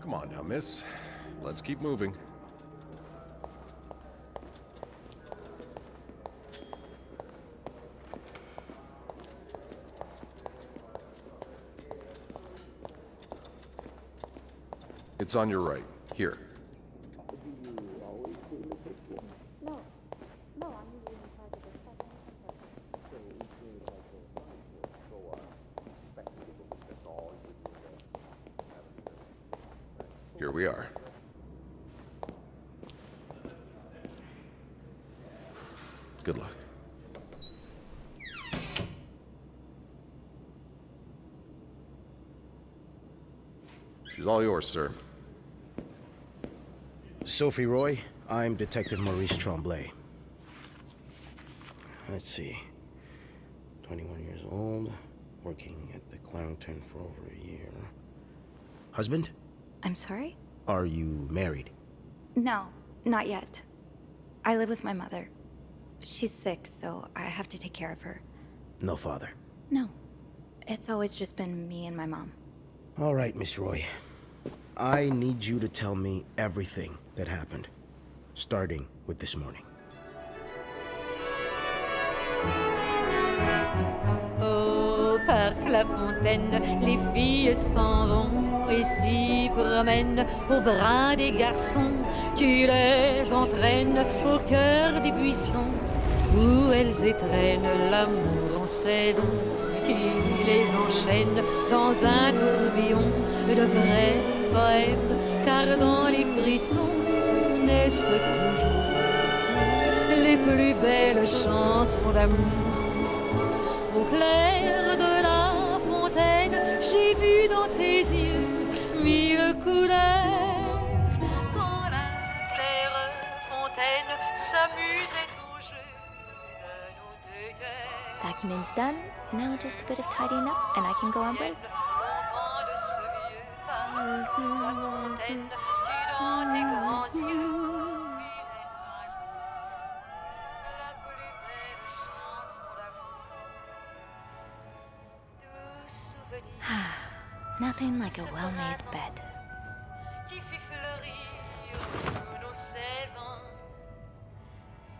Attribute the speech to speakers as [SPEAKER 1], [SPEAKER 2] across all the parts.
[SPEAKER 1] Come on now, miss. Let's keep moving. It's on your right. Here.
[SPEAKER 2] No. No, I'm usually in charge of the second.
[SPEAKER 1] Here we are. Good luck. She's all yours, sir.
[SPEAKER 3] Sophie Roy, I'm Detective Maurice Tremblay. Let's see. 21 years old, working at the Clarendon for over a year. Husband?
[SPEAKER 4] I'm sorry?
[SPEAKER 3] Are you married?
[SPEAKER 4] No, not yet. I live with my mother. She's sick, so I have to take care of her.
[SPEAKER 3] No father?
[SPEAKER 4] No. It's always just been me and my mom.
[SPEAKER 3] All right, Miss Roy. I need you to tell me everything that happened, starting with this morning.
[SPEAKER 5] Au parc La Fontaine, les filles s'en vont et s'y promènent au bras des garçons. Tu les entraînes au cœur des buissons où elles étrennent l'amour en saison. Tu les enchaînes dans un tourbillon de vrais poèmes, car dans les frissons naissent toujours les plus belles chansons d'amour. Au clair de la fontaine, j'ai vu dans tes yeux mille couleurs. Quand la claire fontaine s'amusait au jeu de nos deux cœurs.
[SPEAKER 4] Vacuuming's done. Now just a bit of tidying up and I can go on break.
[SPEAKER 5] Longtemps de ce vieux parc, la fontaine, tu dans tes grands yeux.
[SPEAKER 4] Nothing like a well-made bed.
[SPEAKER 5] Qui fit fleurir nos 16 ans.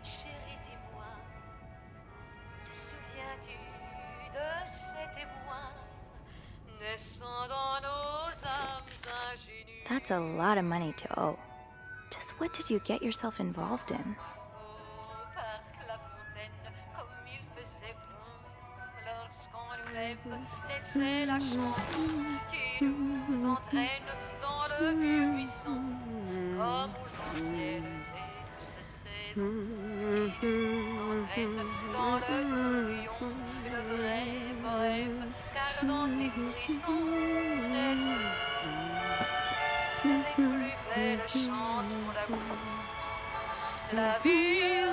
[SPEAKER 5] Chérie, dis-moi, te souviens-tu de cet émoi naissant dans nos âmes ingénues?
[SPEAKER 4] That's a lot of money to owe. Just what did you get yourself involved in?
[SPEAKER 5] Au parc La Fontaine, comme il faisait bon lorsqu'on nous aime, laissez la chanson. Tu nous entraînes dans le vieux buisson, comme aux anciennes et douces saisons. Tu nous entraînes dans le tourbillon de vrais poèmes, car dans ces frissons naissent les plus belles chansons d'amour. La vie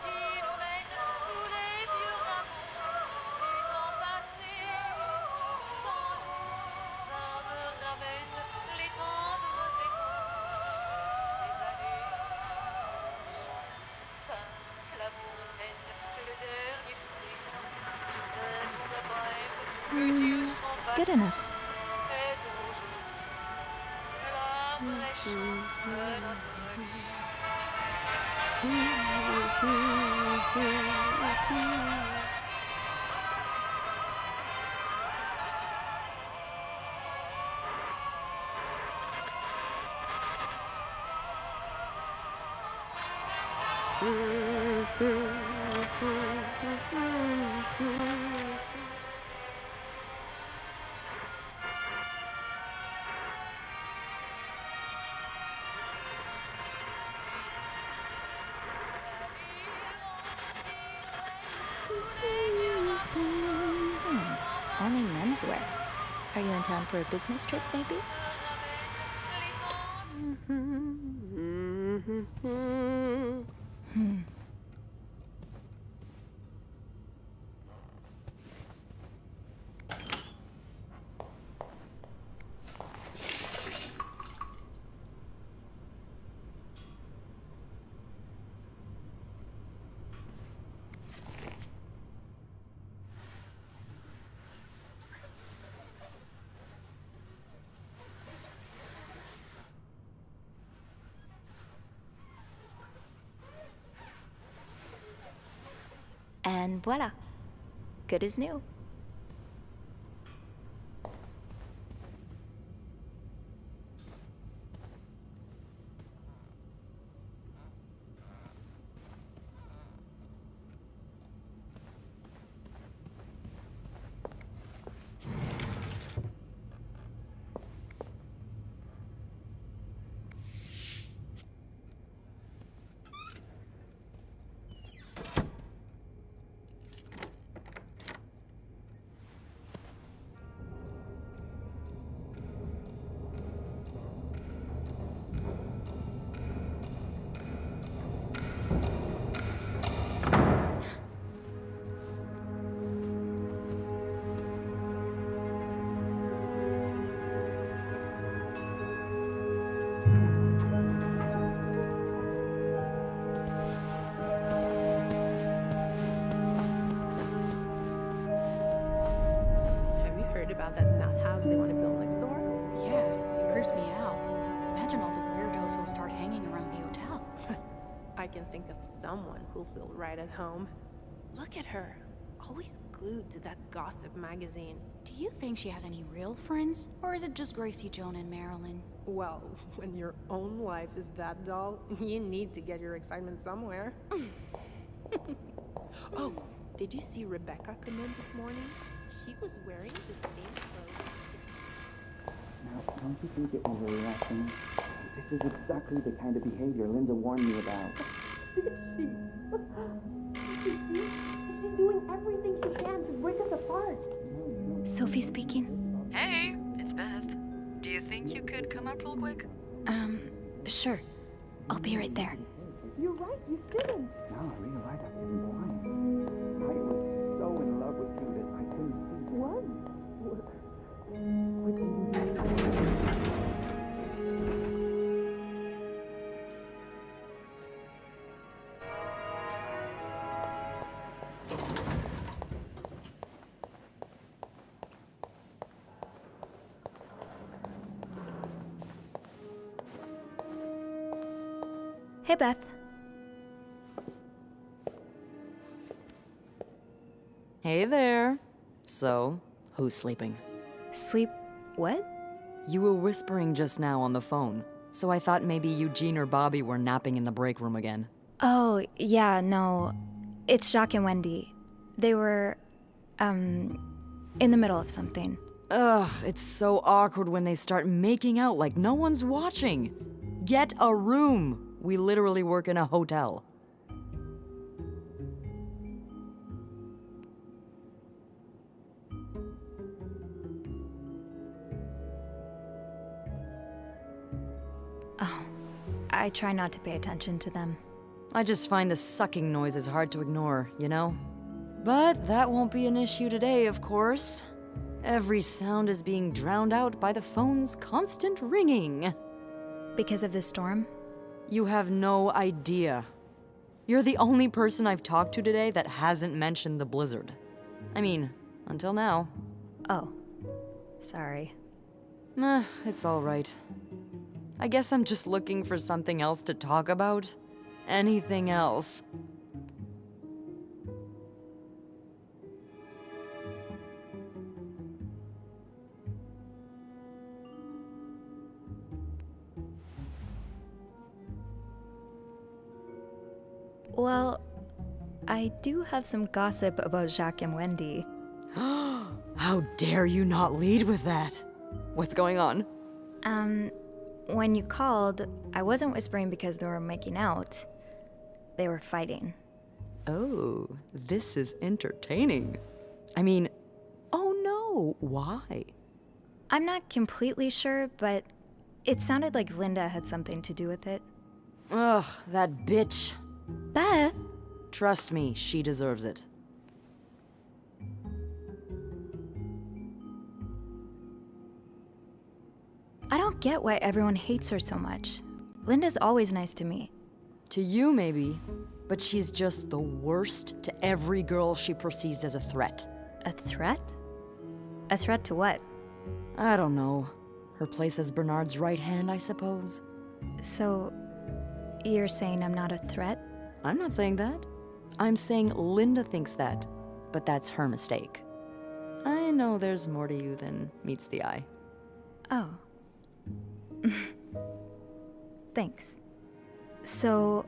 [SPEAKER 5] qui nous mène sous les vieux rameaux du temps passé, dans nos âmes ramène les tendres échos de ces années. Par la fontaine, le dernier frisson de ce poème, utile sans façon,
[SPEAKER 4] Good enough.
[SPEAKER 5] est aujourd'hui la vraie chance de notre vie.
[SPEAKER 4] Only menswear. Are you in town for a business trip, maybe? And voila. Good as new.
[SPEAKER 6] Have you heard about that nut house they want to build next door?
[SPEAKER 2] Yeah, it creeps me out. Imagine all the weirdos who'll start hanging around the hotel.
[SPEAKER 6] I can think of someone who'll feel right at home. Look at her, always glued to that gossip magazine.
[SPEAKER 2] Do you think she has any real friends? Or is it just Gracie, Joan, and Marilyn?
[SPEAKER 6] Well, when your own life is that dull, you need to get your excitement somewhere. Oh, did you see Rebecca come in this morning? She was wearing the same clothes.
[SPEAKER 7] Now, don't you think you're overreacting? This is exactly the kind of behavior Linda warned me about.
[SPEAKER 8] She's doing everything she can to break us apart.
[SPEAKER 4] Sophie speaking.
[SPEAKER 9] Hey, it's Beth. Do you think you could come up real quick?
[SPEAKER 4] Sure. I'll be right there.
[SPEAKER 8] You're right, you shouldn't.
[SPEAKER 7] No, I really like that getting blind. I was so in love with you that I couldn't see.
[SPEAKER 8] What?
[SPEAKER 7] What did you do?
[SPEAKER 4] Hey, Beth.
[SPEAKER 9] Hey there. So, who's sleeping?
[SPEAKER 4] Sleep what?
[SPEAKER 9] You were whispering just now on the phone, so I thought maybe Eugene or Bobby were napping in the break room again.
[SPEAKER 4] Oh, yeah, no. It's Jacques and Wendy. They were, in the middle of something.
[SPEAKER 9] Ugh, it's so awkward when they start making out like no one's watching. Get a room. We literally work in a hotel.
[SPEAKER 4] Oh, I try not to pay attention to them.
[SPEAKER 9] I just find the sucking noises hard to ignore, you know? But that won't be an issue today, of course. Every sound is being drowned out by the phone's constant ringing.
[SPEAKER 4] Because of the storm?
[SPEAKER 9] You have no idea. You're the only person I've talked to today that hasn't mentioned the blizzard. I mean, until now.
[SPEAKER 4] Oh, sorry.
[SPEAKER 9] It's all right. I guess I'm just looking for something else to talk about. Anything else.
[SPEAKER 4] Well, I do have some gossip about Jacques and Wendy.
[SPEAKER 9] How dare you not lead with that? What's going on?
[SPEAKER 4] When you called, I wasn't whispering because they were making out. They were fighting.
[SPEAKER 9] Oh, this is entertaining. I mean, oh no, why?
[SPEAKER 4] I'm not completely sure, but it sounded like Linda had something to do with it.
[SPEAKER 9] Ugh, that bitch.
[SPEAKER 4] Beth?
[SPEAKER 9] Trust me, she deserves it.
[SPEAKER 4] I don't get why everyone hates her so much. Linda's always nice to me.
[SPEAKER 9] To you, maybe, but she's just the worst to every girl she perceives as a threat.
[SPEAKER 4] A threat? A threat to what?
[SPEAKER 9] I don't know. Her place as Bernard's right hand, I suppose.
[SPEAKER 4] So, you're saying I'm not a threat?
[SPEAKER 9] I'm not saying that. I'm saying Linda thinks that, but that's her mistake. I know there's more to you than meets the eye.
[SPEAKER 4] Oh. Thanks. So,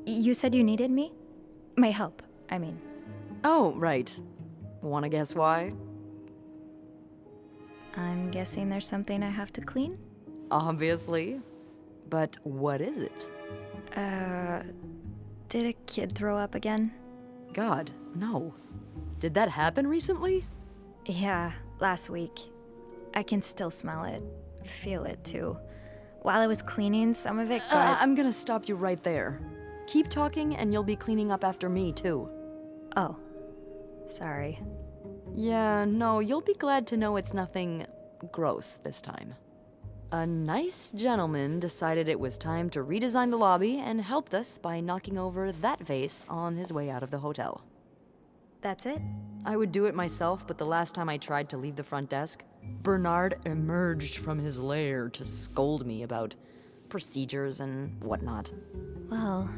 [SPEAKER 4] you said you needed me? My help, I mean.
[SPEAKER 9] Oh, right. Wanna guess why?
[SPEAKER 4] I'm guessing there's something I have to clean?
[SPEAKER 9] Obviously. But what is it?
[SPEAKER 4] Did a kid throw up again?
[SPEAKER 9] God, no. Did that happen recently?
[SPEAKER 4] Yeah, last week. I can still smell it. Feel it, too. While I was cleaning, some of it got...
[SPEAKER 9] I'm gonna stop you right there. Keep talking and you'll be cleaning up after me, too.
[SPEAKER 4] Oh. Sorry.
[SPEAKER 9] Yeah, no, you'll be glad to know it's nothing gross this time. A nice gentleman decided it was time to redesign the lobby and helped us by knocking over that vase on his way out of the hotel.
[SPEAKER 4] That's it?
[SPEAKER 9] I would do it myself, but the last time I tried to leave the front desk, Bernard emerged from his lair to scold me about procedures and whatnot.
[SPEAKER 4] Well,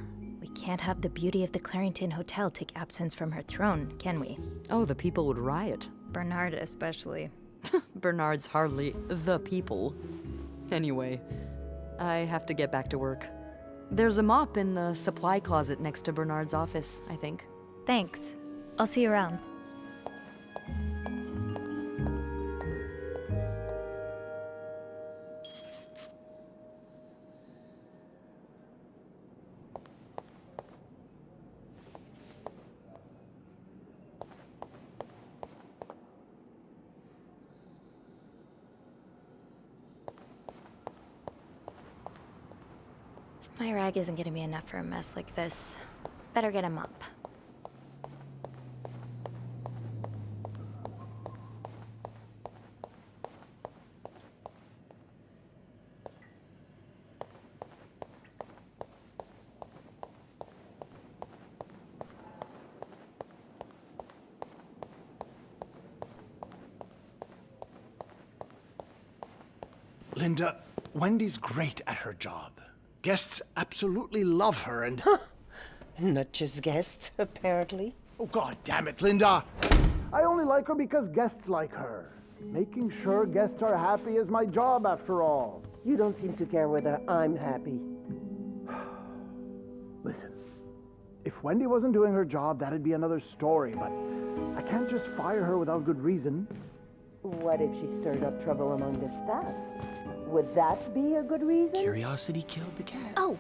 [SPEAKER 4] we can't have the beauty of the Clarington Hotel take absence from her throne, can we?
[SPEAKER 9] Oh, the people would riot.
[SPEAKER 4] Bernard especially.
[SPEAKER 9] Bernard's hardly the people. Anyway, I have to get back to work. There's a mop in the supply closet next to Bernard's office, I think.
[SPEAKER 4] Thanks. I'll see you around. My rag isn't gonna be enough for a mess like this. Better get him up.
[SPEAKER 10] Linda, Wendy's great at her job. Guests absolutely love her and...
[SPEAKER 11] Not just guests, apparently.
[SPEAKER 10] Oh, God damn it, Linda! I only like her because guests like her. Making sure guests are happy is my job, after all.
[SPEAKER 11] You don't seem to care whether I'm happy.
[SPEAKER 10] Listen, if Wendy wasn't doing her job, that'd be another story, but I can't just fire her without good reason.
[SPEAKER 11] What if she stirred up trouble among the staff? Would that be a good reason?
[SPEAKER 7] Curiosity killed the cat.
[SPEAKER 4] Oh,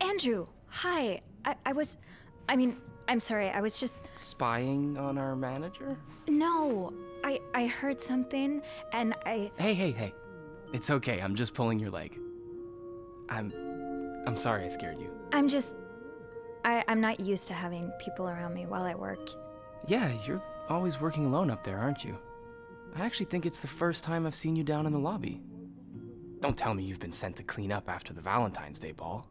[SPEAKER 4] Andrew. Hi. I'm sorry. I was just...
[SPEAKER 7] Spying on our manager?
[SPEAKER 4] No. I heard something, and I...
[SPEAKER 7] Hey. It's okay. I'm just pulling your leg. I'm sorry I scared you.
[SPEAKER 4] I'm just... I'm not used to having people around me while I work.
[SPEAKER 7] Yeah, you're always working alone up there, aren't you? I actually think it's the first time I've seen you down in the lobby. Don't tell me you've been sent to clean up after the Valentine's Day ball.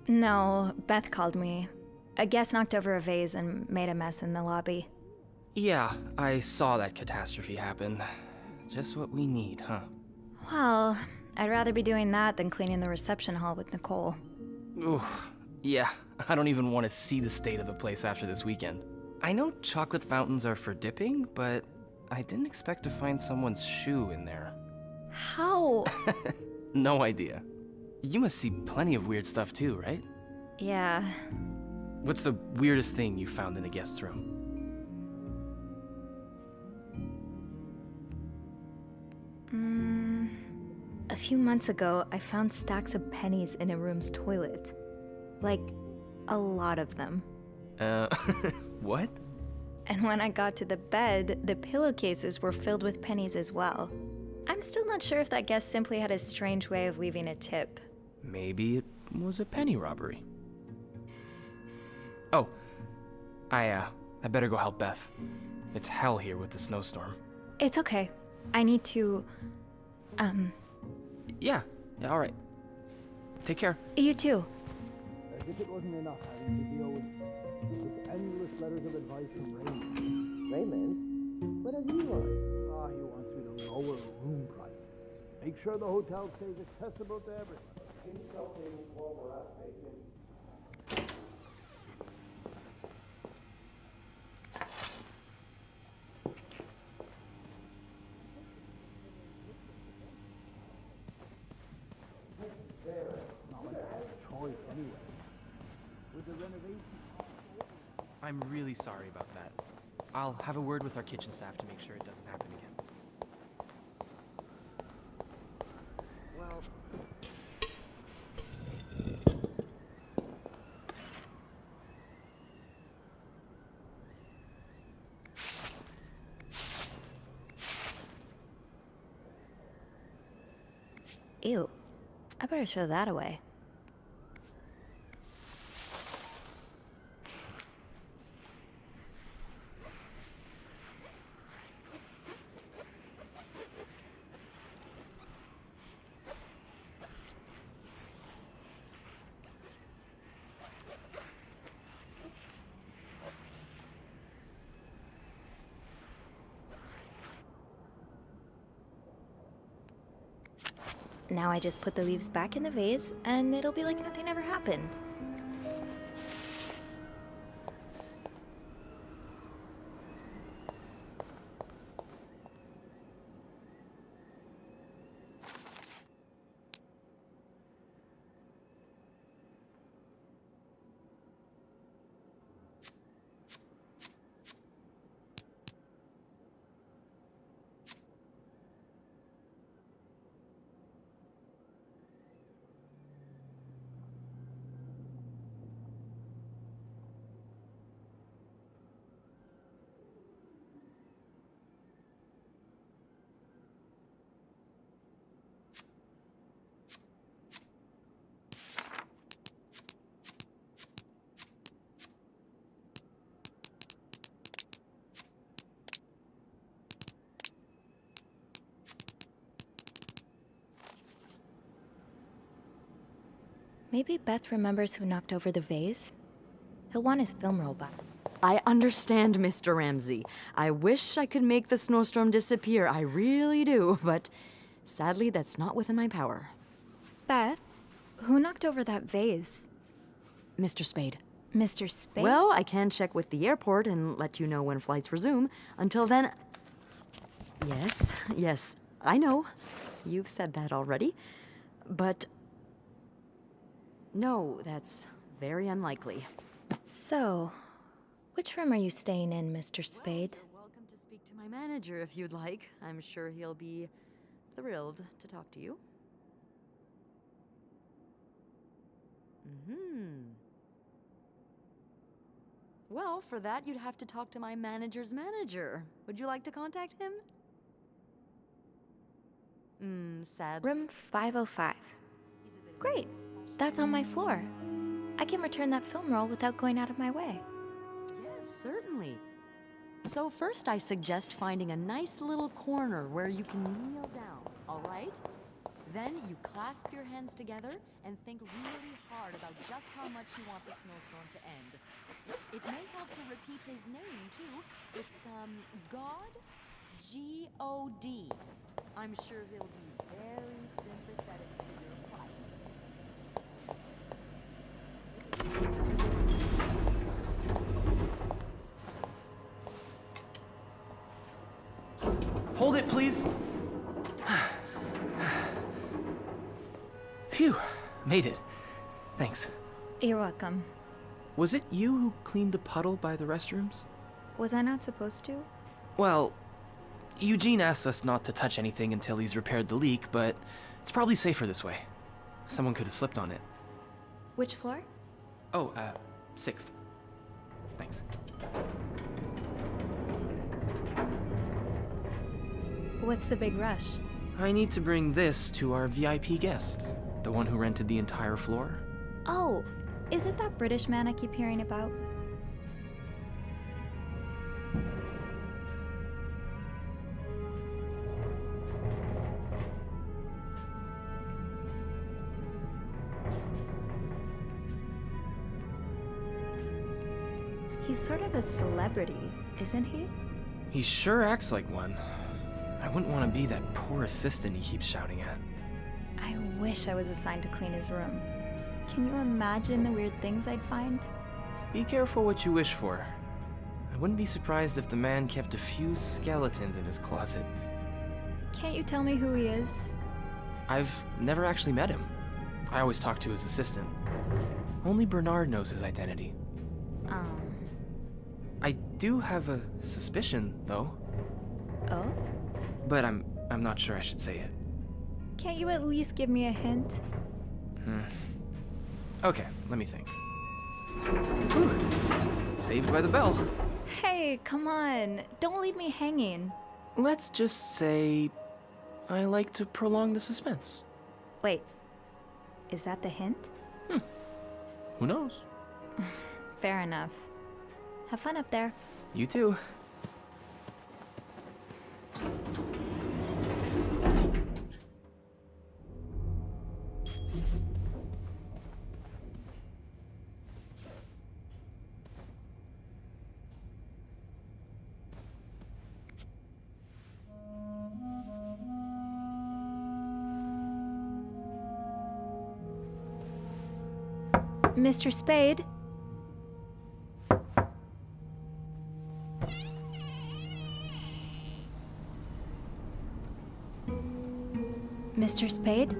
[SPEAKER 4] No, Beth called me. A guest knocked over a vase and made a mess in the lobby.
[SPEAKER 7] Yeah, I saw that catastrophe happen. Just what we need, huh?
[SPEAKER 4] Well, I'd rather be doing that than cleaning the reception hall with Nicole.
[SPEAKER 7] Oof. Yeah, I don't even want to see the state of the place after this weekend. I know chocolate fountains are for dipping, but I didn't expect to find someone's shoe in there.
[SPEAKER 4] How?
[SPEAKER 7] No idea. You must see plenty of weird stuff too, right?
[SPEAKER 4] Yeah.
[SPEAKER 7] What's the weirdest thing you found in a guest's room?
[SPEAKER 4] A few months ago, I found stacks of pennies in a room's toilet. Like, a lot of them.
[SPEAKER 7] What?
[SPEAKER 4] And when I got to the bed, the pillowcases were filled with pennies as well. I'm still not sure if that guest simply had a strange way of leaving a tip.
[SPEAKER 7] Maybe it was a penny robbery. Oh, I better go help Beth. It's hell here with the snowstorm.
[SPEAKER 4] It's okay. I need to,
[SPEAKER 7] Yeah, all right. Take care.
[SPEAKER 4] You too.
[SPEAKER 10] As if it wasn't enough having to deal with endless letters of advice from Raymond.
[SPEAKER 11] Raymond? What does he want?
[SPEAKER 10] Ah, he wants me to lower room prices. Make sure the hotel stays accessible to everyone. Not like I have a choice anyway. With the renovation.
[SPEAKER 7] I'm really sorry about that. I'll have a word with our kitchen staff to make sure it doesn't happen again.
[SPEAKER 10] Well,
[SPEAKER 4] Ew. I better throw that away. Now I just put the leaves back in the vase, and it'll be like nothing ever happened. Maybe Beth remembers who knocked over the vase. He'll want his film roll back.
[SPEAKER 9] I understand, Mr. Ramsey. I wish I could make the snowstorm disappear. I really do, but sadly, that's not within my power.
[SPEAKER 4] Beth, who knocked over that vase?
[SPEAKER 9] Mr. Spade.
[SPEAKER 4] Mr. Spade?
[SPEAKER 9] Well, I can check with the airport and let you know when flights resume. Until then... Yes, I know. You've said that already. But... no, that's very unlikely.
[SPEAKER 4] So, which room are you staying in, Mr. Spade?
[SPEAKER 9] Well, you're welcome to speak to my manager if you'd like. I'm sure he'll be thrilled to talk to you. Well, for that, you'd have to talk to my manager's manager. Would you like to contact him? Sad.
[SPEAKER 4] Room 505. Great. That's on my floor. I can return that film roll without going out of my way.
[SPEAKER 9] Yes, certainly. So first I suggest finding a nice little corner where you can kneel down, all right? Then you clasp your hands together and think really hard about just how much you want the snowstorm to end. It may help to repeat his name, too. It's, God? G-O-D. I'm sure he'll be very sympathetic to your plight.
[SPEAKER 7] Hold it, please. Phew, made it. Thanks.
[SPEAKER 4] You're welcome.
[SPEAKER 7] Was it you who cleaned the puddle by the restrooms?
[SPEAKER 4] Was I not supposed to?
[SPEAKER 7] Well, Eugene asked us not to touch anything until he's repaired the leak, but it's probably safer this way. Someone could have slipped on it.
[SPEAKER 4] Which floor?
[SPEAKER 7] Oh, 6th. Thanks.
[SPEAKER 4] What's the big rush?
[SPEAKER 7] I need to bring this to our VIP guest, the one who rented the entire floor.
[SPEAKER 4] Oh, is it that British man I keep hearing about? He's sort of a celebrity, isn't he?
[SPEAKER 7] He sure acts like one. I wouldn't want to be that poor assistant he keeps shouting at.
[SPEAKER 4] I wish I was assigned to clean his room. Can you imagine the weird things I'd find?
[SPEAKER 7] Be careful what you wish for. I wouldn't be surprised if the man kept a few skeletons in his closet.
[SPEAKER 4] Can't you tell me who he is?
[SPEAKER 7] I've never actually met him. I always talk to his assistant. Only Bernard knows his identity. I do have a suspicion, though.
[SPEAKER 4] Oh?
[SPEAKER 7] But I'm not sure I should say it.
[SPEAKER 4] Can't you at least give me a hint?
[SPEAKER 7] Okay, let me think. Whew. Saved by the bell.
[SPEAKER 4] Hey, come on. Don't leave me hanging.
[SPEAKER 7] Let's just say I like to prolong the suspense.
[SPEAKER 4] Wait. Is that the hint?
[SPEAKER 7] Who knows?
[SPEAKER 4] Fair enough. Have fun up there.
[SPEAKER 7] You too.
[SPEAKER 4] Mr. Spade? Mr. Spade?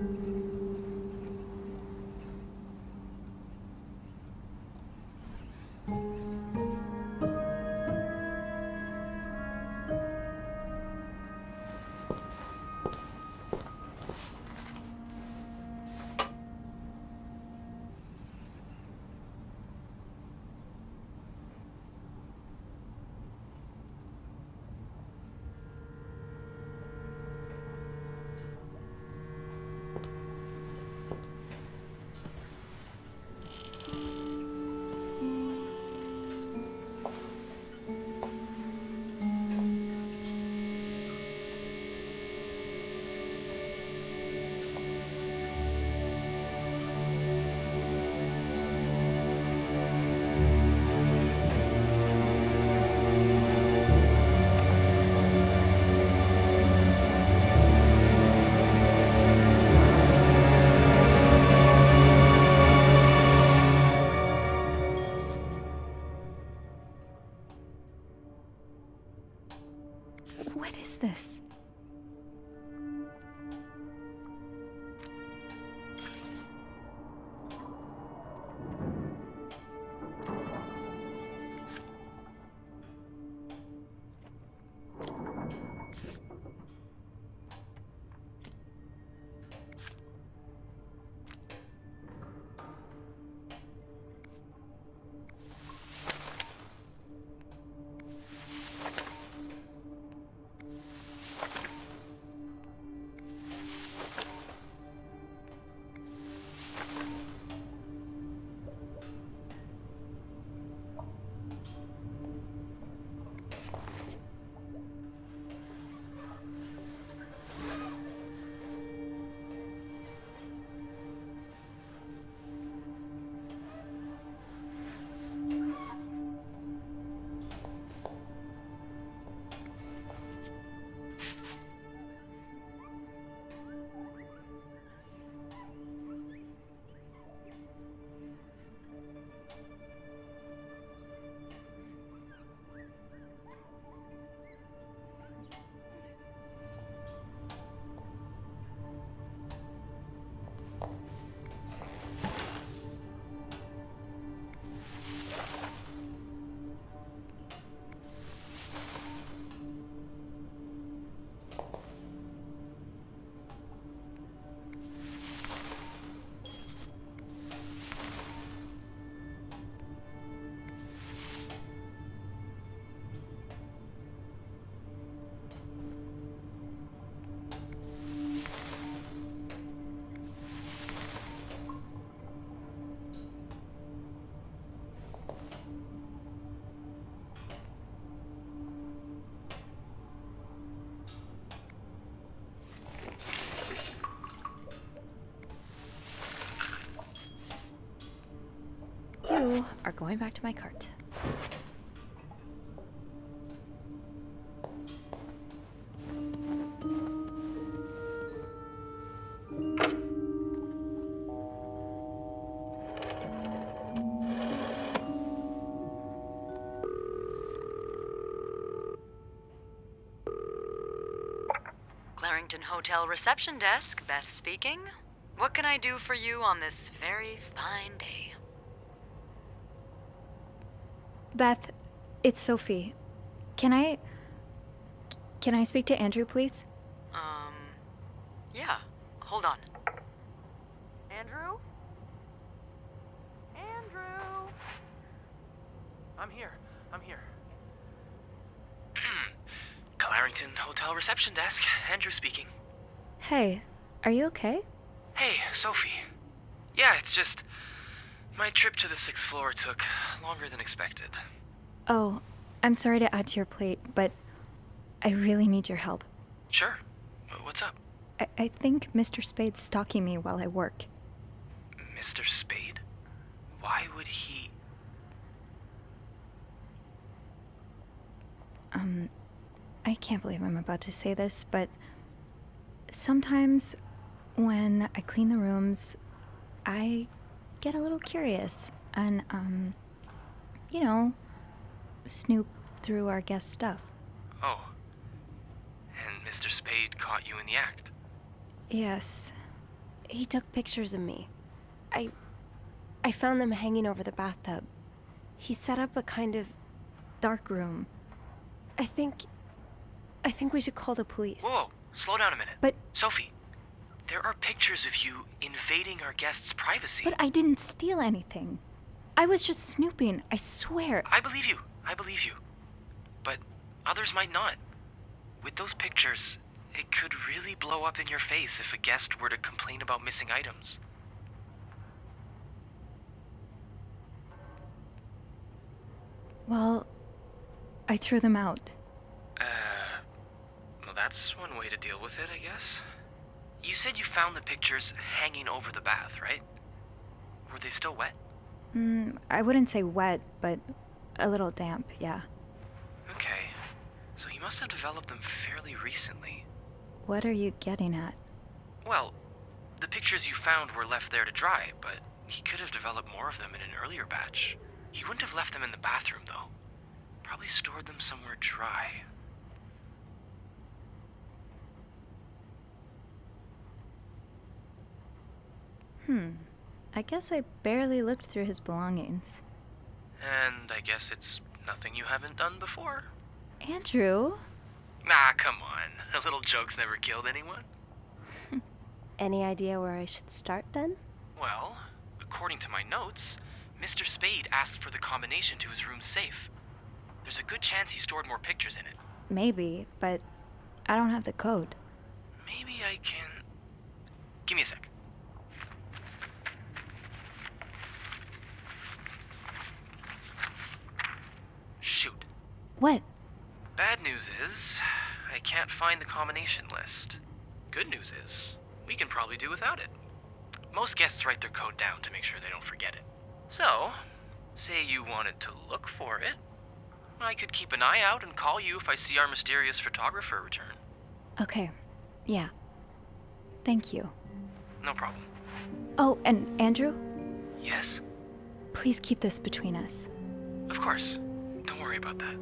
[SPEAKER 4] What is this? going back to my cart.
[SPEAKER 9] Clarington Hotel reception desk, Beth speaking. What can I do for you on this very fine day?
[SPEAKER 4] Beth, it's Sophie. Can I speak to Andrew, please?
[SPEAKER 9] Yeah. Hold on. Andrew? Andrew?
[SPEAKER 7] I'm here. Clarington Hotel reception desk. Andrew speaking.
[SPEAKER 4] Hey, are you okay?
[SPEAKER 7] Hey, Sophie. Yeah, it's just... my trip to the 6th floor took longer than expected.
[SPEAKER 4] Oh, I'm sorry to add to your plate, but I really need your help.
[SPEAKER 7] Sure. What's up?
[SPEAKER 4] I think Mr. Spade's stalking me while I work.
[SPEAKER 7] Mr. Spade? Why would he...
[SPEAKER 4] I can't believe I'm about to say this, but sometimes when I clean the rooms, I get a little curious and, snoop through our guest stuff.
[SPEAKER 7] Oh. And Mr. Spade caught you in the act?
[SPEAKER 4] Yes.
[SPEAKER 6] He took pictures of me. I found them hanging over the bathtub. He set up a kind of dark room. I think we should call the police.
[SPEAKER 7] Whoa, slow down a minute.
[SPEAKER 4] But...
[SPEAKER 7] Sophie, there are pictures of you invading our guests' privacy.
[SPEAKER 4] But I didn't steal anything. I was just snooping, I swear.
[SPEAKER 7] I believe you. But others might not. With those pictures, it could really blow up in your face if a guest were to complain about missing items.
[SPEAKER 4] Well, I threw them out.
[SPEAKER 7] Well, that's one way to deal with it, I guess. You said you found the pictures hanging over the bath, right? Were they still wet?
[SPEAKER 4] I wouldn't say wet, but a little damp, yeah.
[SPEAKER 7] Okay. So you must have developed them fairly recently.
[SPEAKER 4] What are you getting at?
[SPEAKER 7] Well, the pictures you found were left there to dry, but he could have developed more of them in an earlier batch. He wouldn't have left them in the bathroom, though. Probably stored them somewhere dry.
[SPEAKER 4] I guess I barely looked through his belongings.
[SPEAKER 7] And I guess it's nothing you haven't done before.
[SPEAKER 4] Andrew?
[SPEAKER 7] Nah, come on. A little joke's never killed anyone.
[SPEAKER 6] Any idea where I should start then?
[SPEAKER 7] Well, according to my notes, Mr. Spade asked for the combination to his room's safe. There's a good chance he stored more pictures in it.
[SPEAKER 4] Maybe, but I don't have the code.
[SPEAKER 7] Maybe I can... Give me a sec. Shoot.
[SPEAKER 4] What?
[SPEAKER 7] Bad news is, I can't find the combination list. Good news is, we can probably do without it. Most guests write their code down to make sure they don't forget it. So, say you wanted to look for it, I could keep an eye out and call you if I see our mysterious photographer return.
[SPEAKER 4] Okay, yeah. Thank you.
[SPEAKER 7] No problem.
[SPEAKER 4] Oh, and Andrew?
[SPEAKER 7] Yes?
[SPEAKER 4] Please keep this between us.
[SPEAKER 7] Of course. Don't worry about that.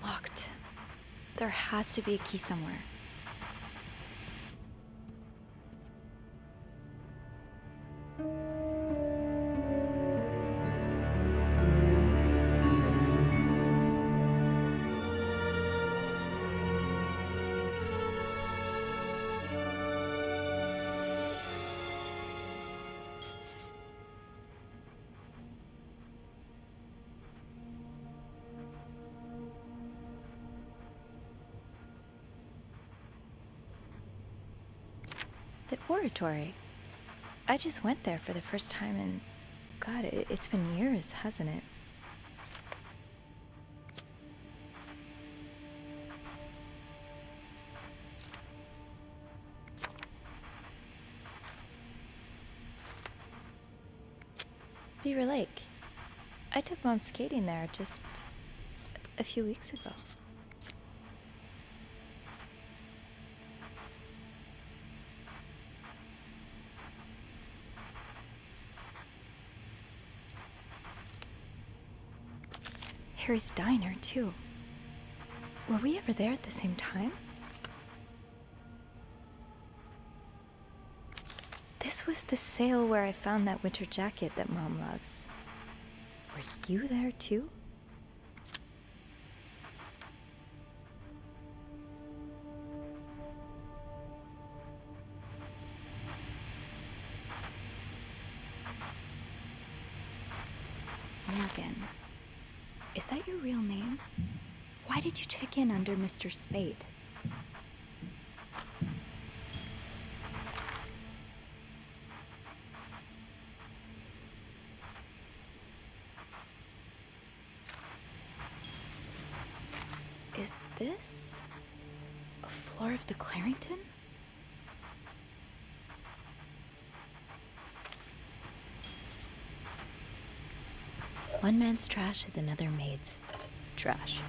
[SPEAKER 4] Locked. There has to be a key somewhere. The oratory. I just went there for the first time and God, it's been years, hasn't it? Beaver Lake. I took Mom skating there just a few weeks ago. Harry's diner, too. Were we ever there at the same time? This was the sale where I found that winter jacket that Mom loves. Were you there, too? Morgan. Is that your real name? Why did you check in under Mr. Spade? Is this a floor of the Clarington? One man's trash is another maid's trash.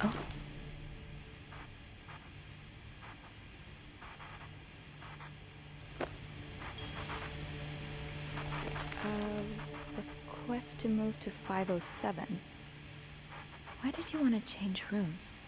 [SPEAKER 4] Oh. Request to move to 507. Why did you want to change rooms?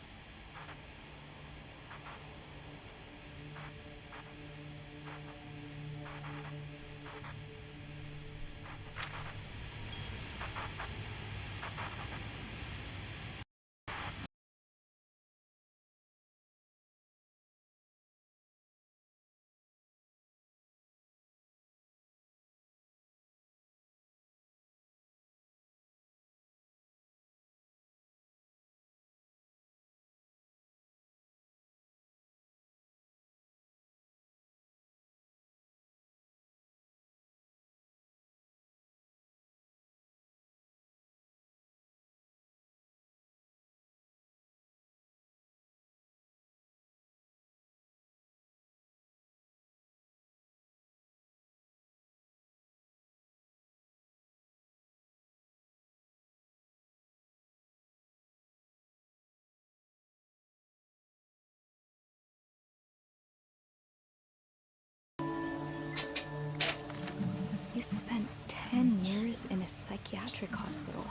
[SPEAKER 4] You spent 10 years in a psychiatric hospital.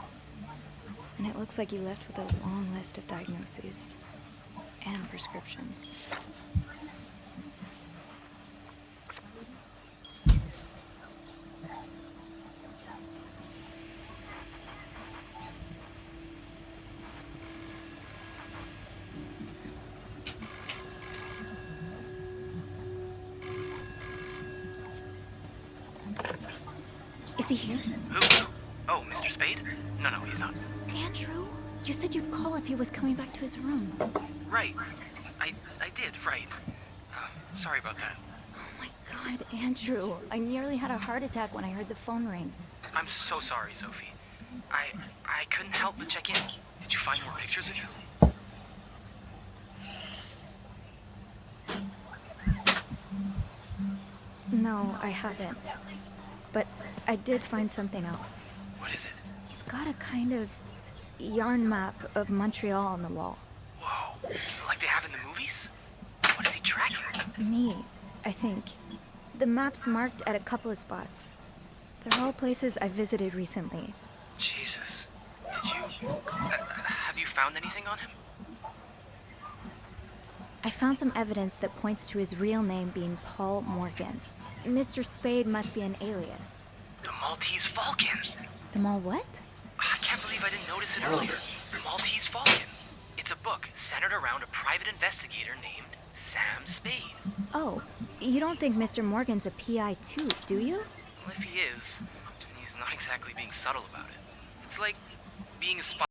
[SPEAKER 4] And it looks like you left with a long list of diagnoses and prescriptions. Is he here?
[SPEAKER 7] Who? Oh, Mr. Spade? No, he's not.
[SPEAKER 4] Andrew? You said you'd call if he was coming back to his room.
[SPEAKER 7] Right. I did, right. Sorry about that.
[SPEAKER 4] Oh my God, Andrew. I nearly had a heart attack when I heard the phone ring.
[SPEAKER 7] I'm so sorry, Sophie. I couldn't help but check in. Did you find more pictures of you?
[SPEAKER 4] No, I haven't. But I did find something else.
[SPEAKER 7] What is it?
[SPEAKER 4] He's got a kind of yarn map of Montreal on the wall.
[SPEAKER 7] Whoa. Like they have in the movies? What is he tracking?
[SPEAKER 4] Me, I think. The map's marked at a couple of spots. They're all places I've visited recently.
[SPEAKER 7] Jesus. Have you found anything on him?
[SPEAKER 4] I found some evidence that points to his real name being Paul Morgan. Mr. Spade must be an alias.
[SPEAKER 7] The Maltese Falcon!
[SPEAKER 4] The mall what?
[SPEAKER 7] I can't believe I didn't notice it earlier. The Maltese Falcon. It's a book centered around a private investigator named Sam Spade.
[SPEAKER 4] Oh, you don't think Mr. Morgan's a PI too, do you?
[SPEAKER 7] Well, if he is, he's not exactly being subtle about it. It's like being a spy.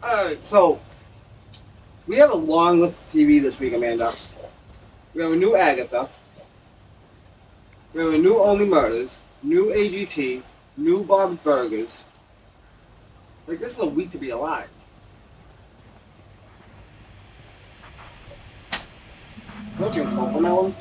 [SPEAKER 12] Alright, so we have a long list of TV this week, Amanda. We have a new Agatha. We have a new Only Murders, new AGT, new Bob's Burgers. Like, this is a week to be alive. Don't you Cocomelon?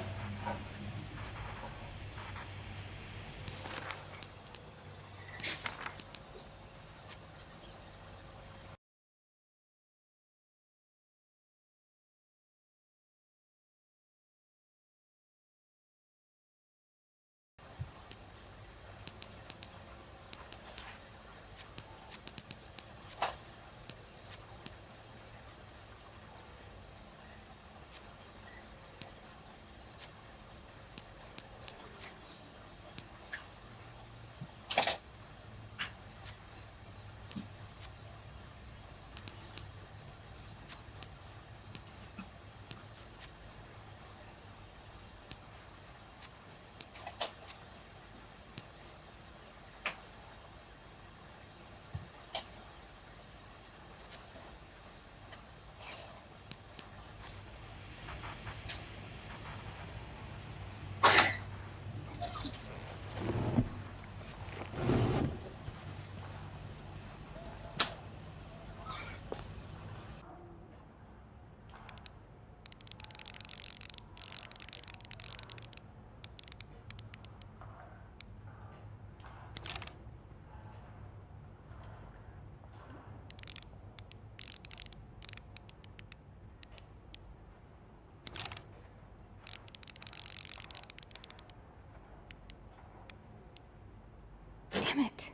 [SPEAKER 4] Damn it.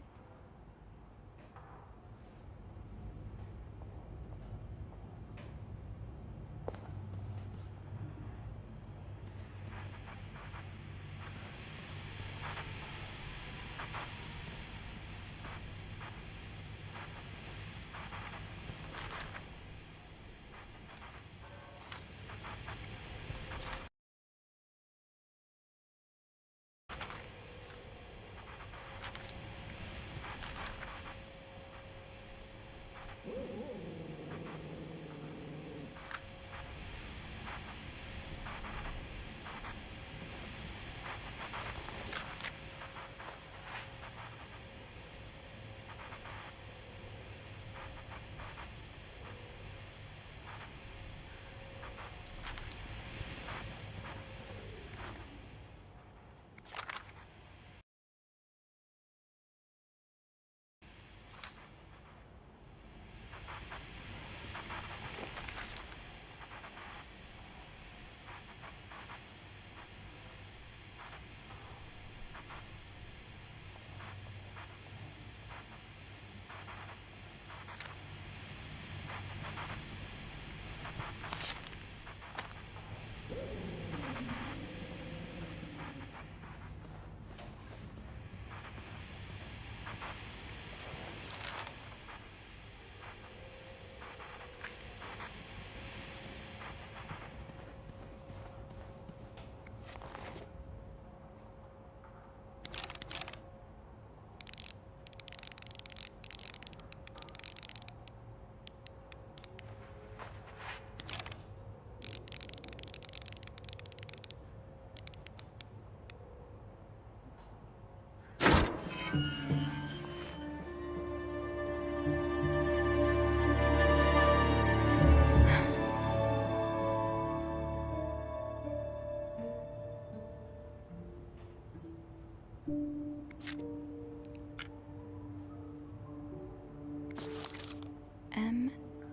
[SPEAKER 4] M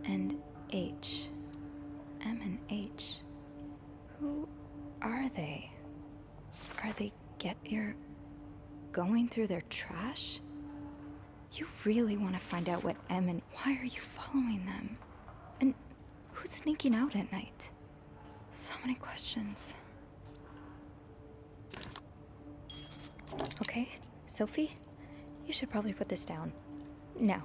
[SPEAKER 4] and H. M and H. Who are they? Are they you're going through their trash? You really want to find out what M and why are you following them? And who's sneaking out at night? So many questions. Okay, Sophie, you should probably put this down. Now.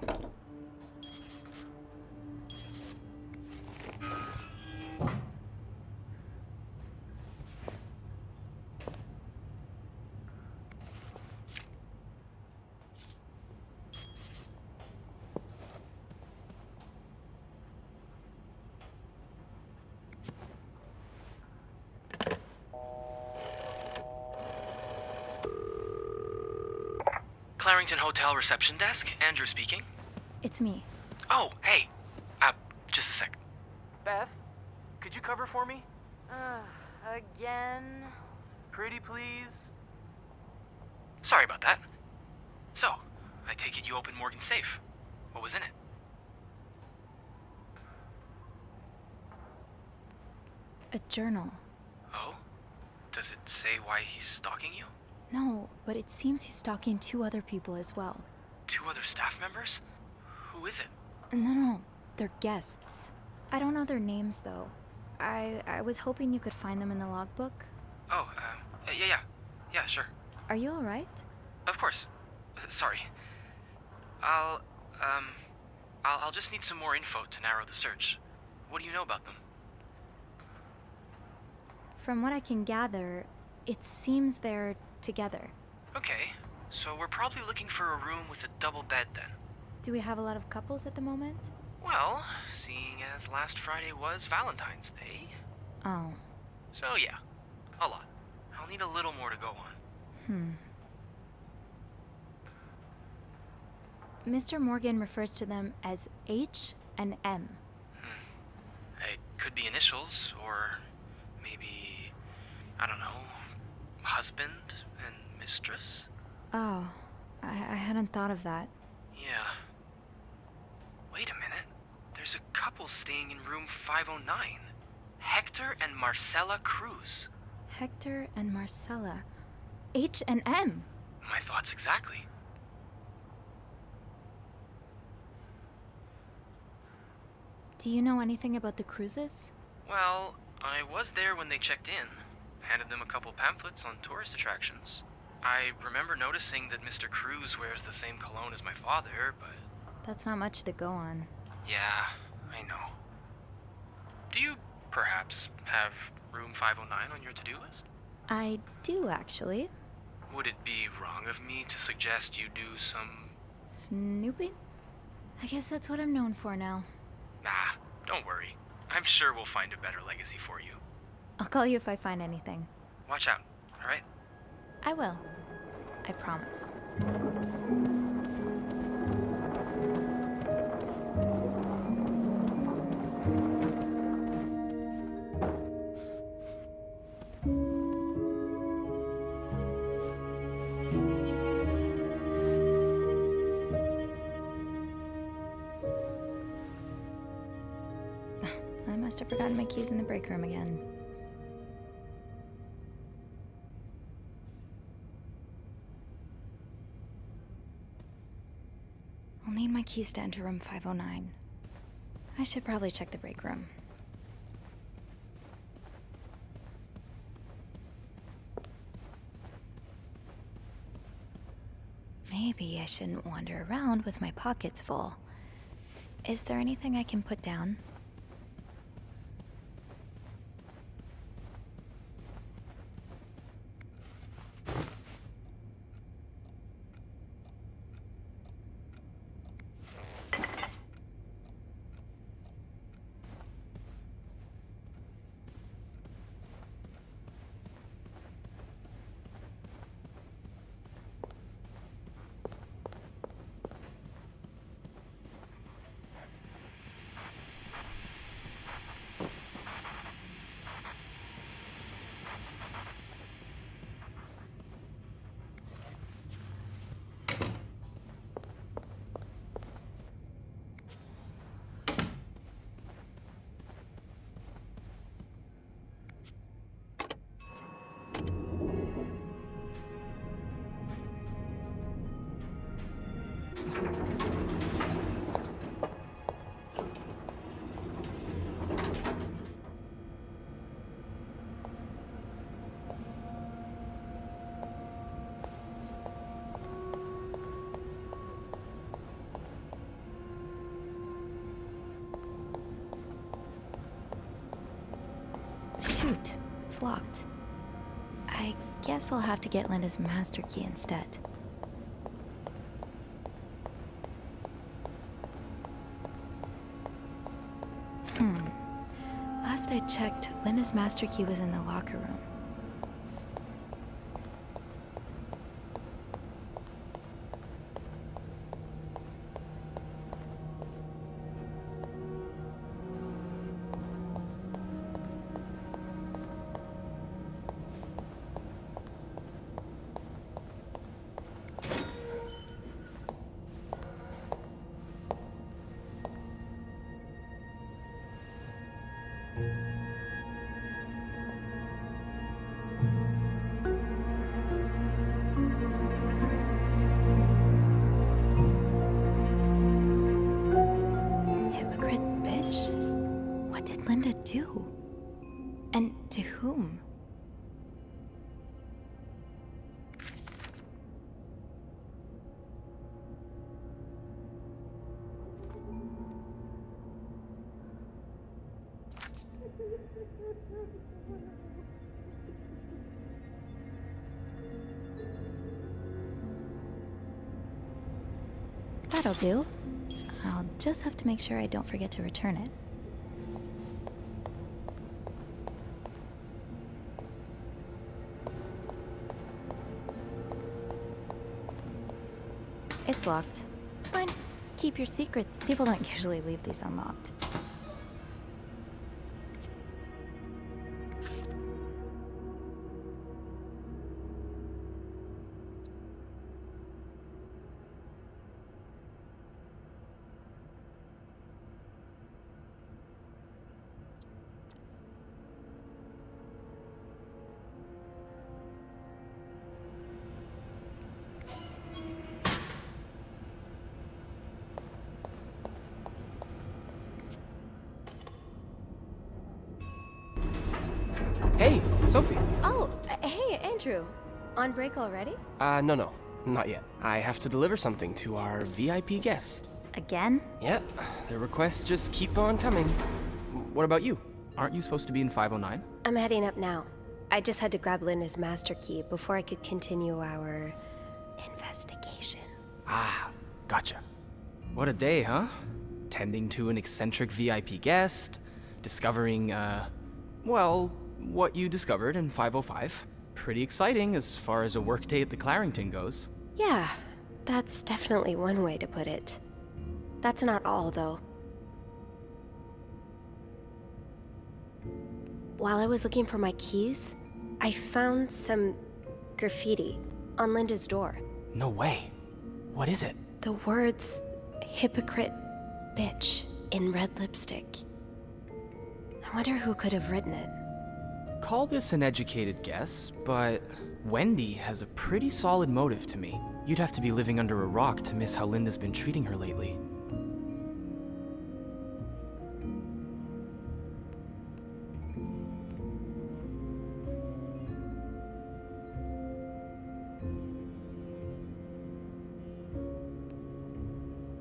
[SPEAKER 7] Clarington Hotel reception desk, Andrew speaking.
[SPEAKER 4] It's me.
[SPEAKER 7] Oh, hey. Just a sec.
[SPEAKER 13] Beth, could you cover for me?
[SPEAKER 5] Again?
[SPEAKER 13] Pretty please?
[SPEAKER 7] Sorry about that. So, I take it you opened Morgan's safe. What was in it?
[SPEAKER 4] A journal.
[SPEAKER 7] Oh? Does it say why he's stalking you?
[SPEAKER 4] No, but it seems he's stalking 2 other people as well.
[SPEAKER 7] 2 other staff members? Who is it?
[SPEAKER 4] No, they're guests. I don't know their names, though. I was hoping you could find them in the logbook.
[SPEAKER 7] Oh, yeah, sure.
[SPEAKER 4] Are you alright?
[SPEAKER 7] Of course. Sorry. I'll just need some more info to narrow the search. What do you know about them?
[SPEAKER 4] From what I can gather, it seems they're together.
[SPEAKER 7] Okay, so we're probably looking for a room with a double bed then.
[SPEAKER 4] Do we have a lot of couples at the moment?
[SPEAKER 7] Well, seeing as last Friday was Valentine's Day.
[SPEAKER 4] Oh.
[SPEAKER 7] So yeah, a lot. I'll need a little more to go on.
[SPEAKER 4] Mr. Morgan refers to them as H and M.
[SPEAKER 7] It could be initials, or maybe, I don't know, husband and mistress?
[SPEAKER 4] Oh, I hadn't thought of that.
[SPEAKER 7] Yeah. Wait a minute. There's a couple staying in room 509. Hector and Marcella Cruz.
[SPEAKER 4] Hector and Marcella. H and M.
[SPEAKER 7] My thoughts exactly.
[SPEAKER 4] Do you know anything about the Cruzes?
[SPEAKER 7] Well, I was there when they checked in. Handed them a couple pamphlets on tourist attractions. I remember noticing that Mr. Cruz wears the same cologne as my father, but...
[SPEAKER 4] That's not much to go on.
[SPEAKER 7] Yeah, I know. Do you, perhaps, have room 509 on your to-do list?
[SPEAKER 4] I do, actually.
[SPEAKER 7] Would it be wrong of me to suggest you do some...
[SPEAKER 4] Snooping? I guess that's what I'm known for now.
[SPEAKER 7] Nah, don't worry. I'm sure we'll find a better legacy for you.
[SPEAKER 4] I'll call you if I find anything.
[SPEAKER 7] Watch out, alright?
[SPEAKER 4] I will. I promise. I must have forgotten my keys in the break room again. I'll need my keys to enter room 509. I should probably check the break room. Maybe I shouldn't wander around with my pockets full. Is there anything I can put down? Shoot, it's locked. I guess I'll have to get Linda's master key instead. Last I checked, Linda's master key was in the locker room. Hypocrite bitch? What did Linda do? And to whom? That'll do. I'll just have to make sure I don't forget to return it. It's locked. Fine. Keep your secrets. People don't usually leave these unlocked.
[SPEAKER 7] Hey, Sophie.
[SPEAKER 6] Oh, hey, Andrew. On break already?
[SPEAKER 7] No, not yet. I have to deliver something to our VIP guest.
[SPEAKER 4] Again?
[SPEAKER 7] Yeah, the requests just keep on coming. What about you? Aren't you supposed to be in 509?
[SPEAKER 6] I'm heading up now. I just had to grab Linda's master key before I could continue our investigation.
[SPEAKER 7] Ah, gotcha. What a day, huh? Tending to an eccentric VIP guest, discovering, well, what you discovered in 505. Pretty exciting as far as a workday at the Clarington goes.
[SPEAKER 6] Yeah, that's definitely one way to put it. That's not all, though. While I was looking for my keys, I found some graffiti on Linda's door.
[SPEAKER 7] No way. What is it?
[SPEAKER 6] The words, hypocrite bitch, in red lipstick. I wonder who could have written it.
[SPEAKER 7] Call this an educated guess, but Wendy has a pretty solid motive to me. You'd have to be living under a rock to miss how Linda's been treating her lately.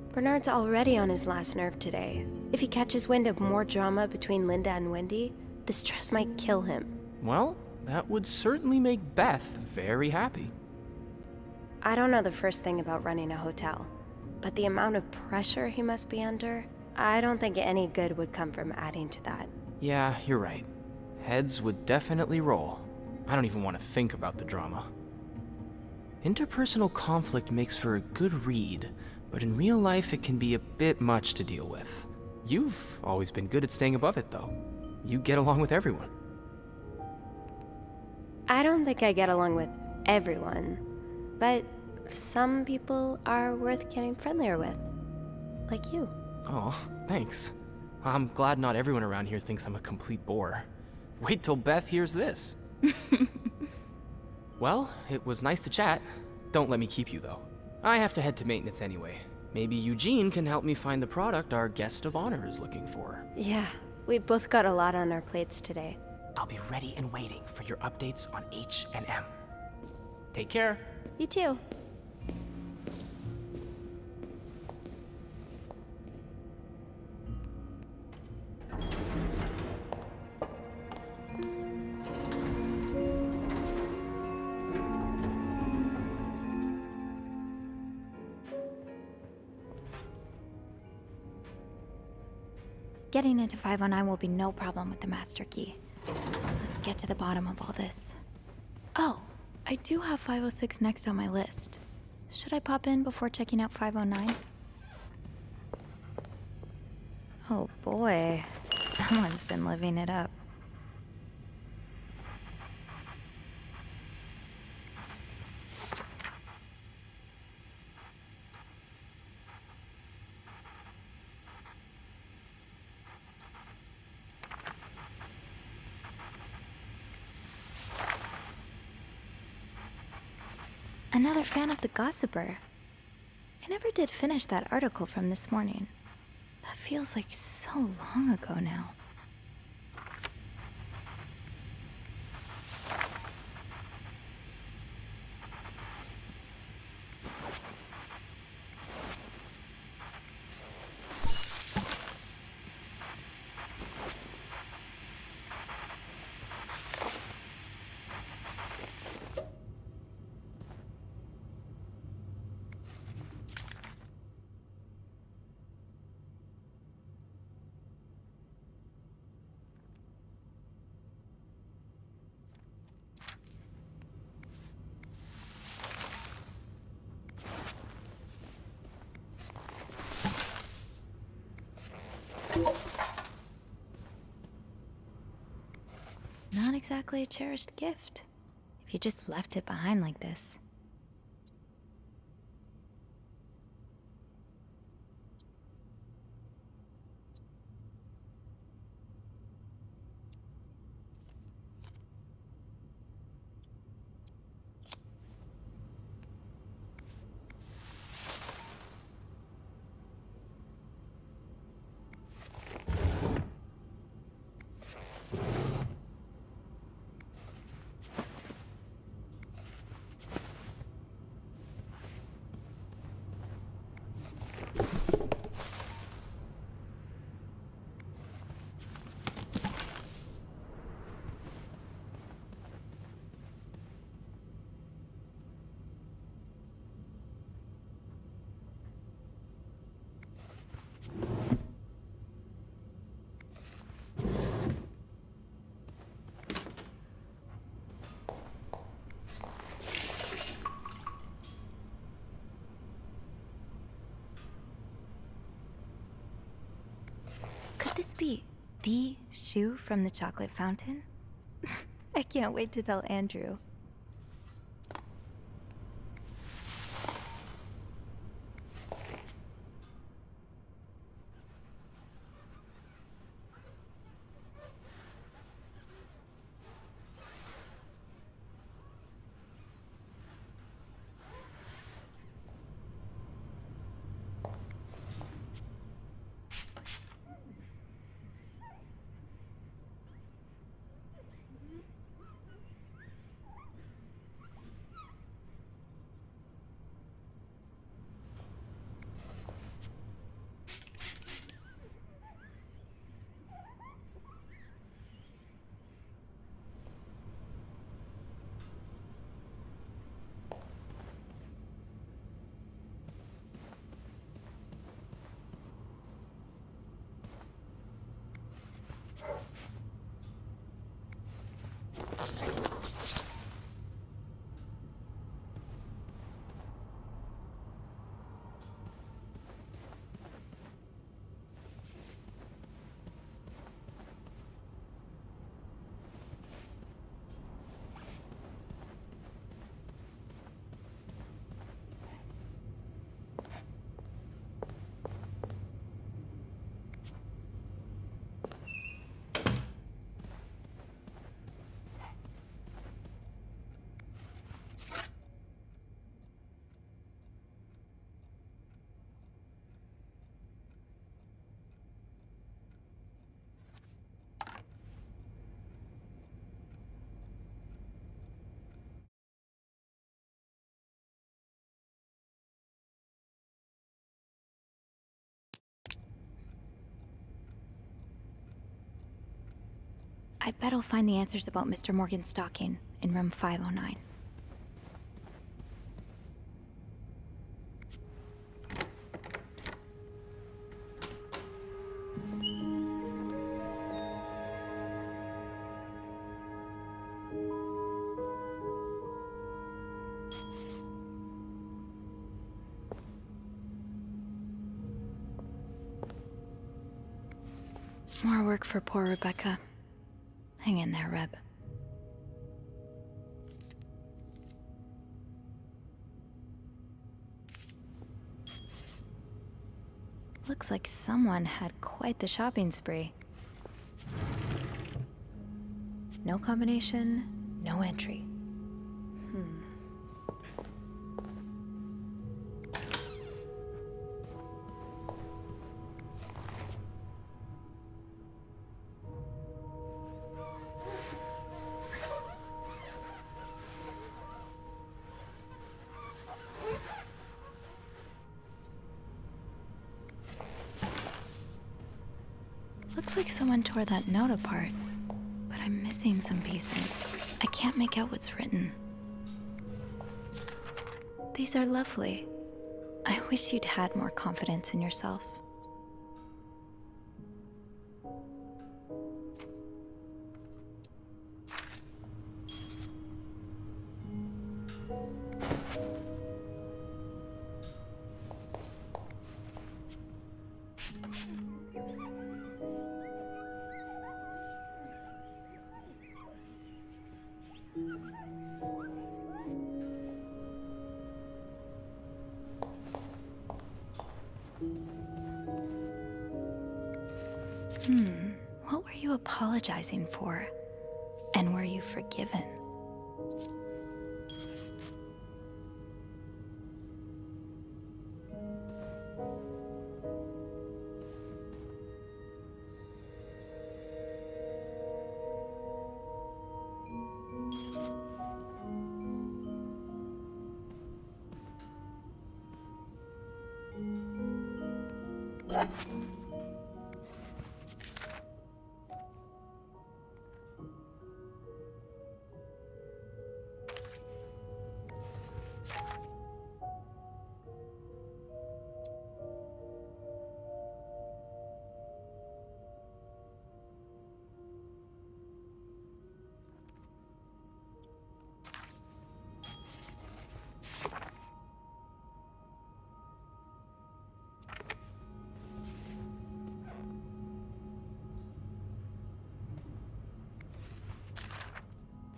[SPEAKER 6] Bernard's already on his last nerve today. If he catches wind of more drama between Linda and Wendy, the stress might kill him.
[SPEAKER 7] Well, that would certainly make Beth very happy.
[SPEAKER 6] I don't know the first thing about running a hotel, but the amount of pressure he must be under, I don't think any good would come from adding to that.
[SPEAKER 7] Yeah, you're right. Heads would definitely roll. I don't even want to think about the drama. Interpersonal conflict makes for a good read, but in real life it can be a bit much to deal with. You've always been good at staying above it, though. You get along with everyone.
[SPEAKER 6] I don't think I get along with everyone, but some people are worth getting friendlier with. Like you.
[SPEAKER 7] Oh, thanks. I'm glad not everyone around here thinks I'm a complete bore. Wait till Beth hears this. Well, it was nice to chat. Don't let me keep you, though. I have to head to maintenance anyway. Maybe Eugene can help me find the product our guest of honor is looking for.
[SPEAKER 6] Yeah, we both got a lot on our plates today.
[SPEAKER 7] I'll be ready and waiting for your updates on H&M. Take care.
[SPEAKER 6] You too.
[SPEAKER 4] Getting into 509 will be no problem with the master key. Let's get to the bottom of all this. Oh, I do have 506 next on my list. Should I pop in before checking out 509? Oh boy, someone's been living it up. Another fan of the Gossiper. I never did finish that article from this morning. That feels like so long ago now. Not exactly a cherished gift, if you just left it behind like this. Could this be the shoe from the chocolate fountain? I can't wait to tell Andrew. I bet I'll find the answers about Mr. Morgan's stalking in room 509. More work for poor Rebecca. Hang in there, Reb. Looks like someone had quite the shopping spree. No combination, no entry. Looks like someone tore that note apart, but I'm missing some pieces. I can't make out what's written. These are lovely. I wish you'd had more confidence in yourself. What were you apologizing for? And were you forgiven?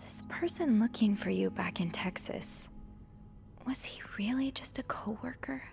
[SPEAKER 4] This person looking for you back in Texas, was he really just a coworker?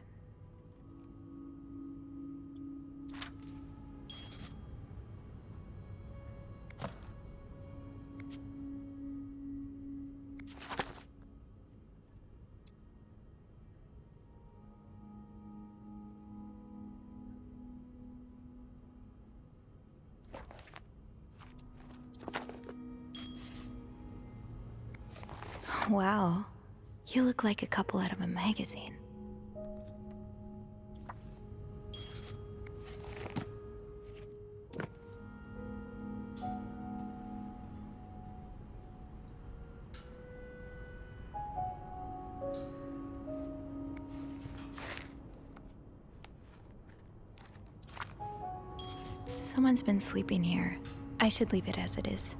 [SPEAKER 4] Wow, you look like a couple out of a magazine. Someone's been sleeping here. I should leave it as it is.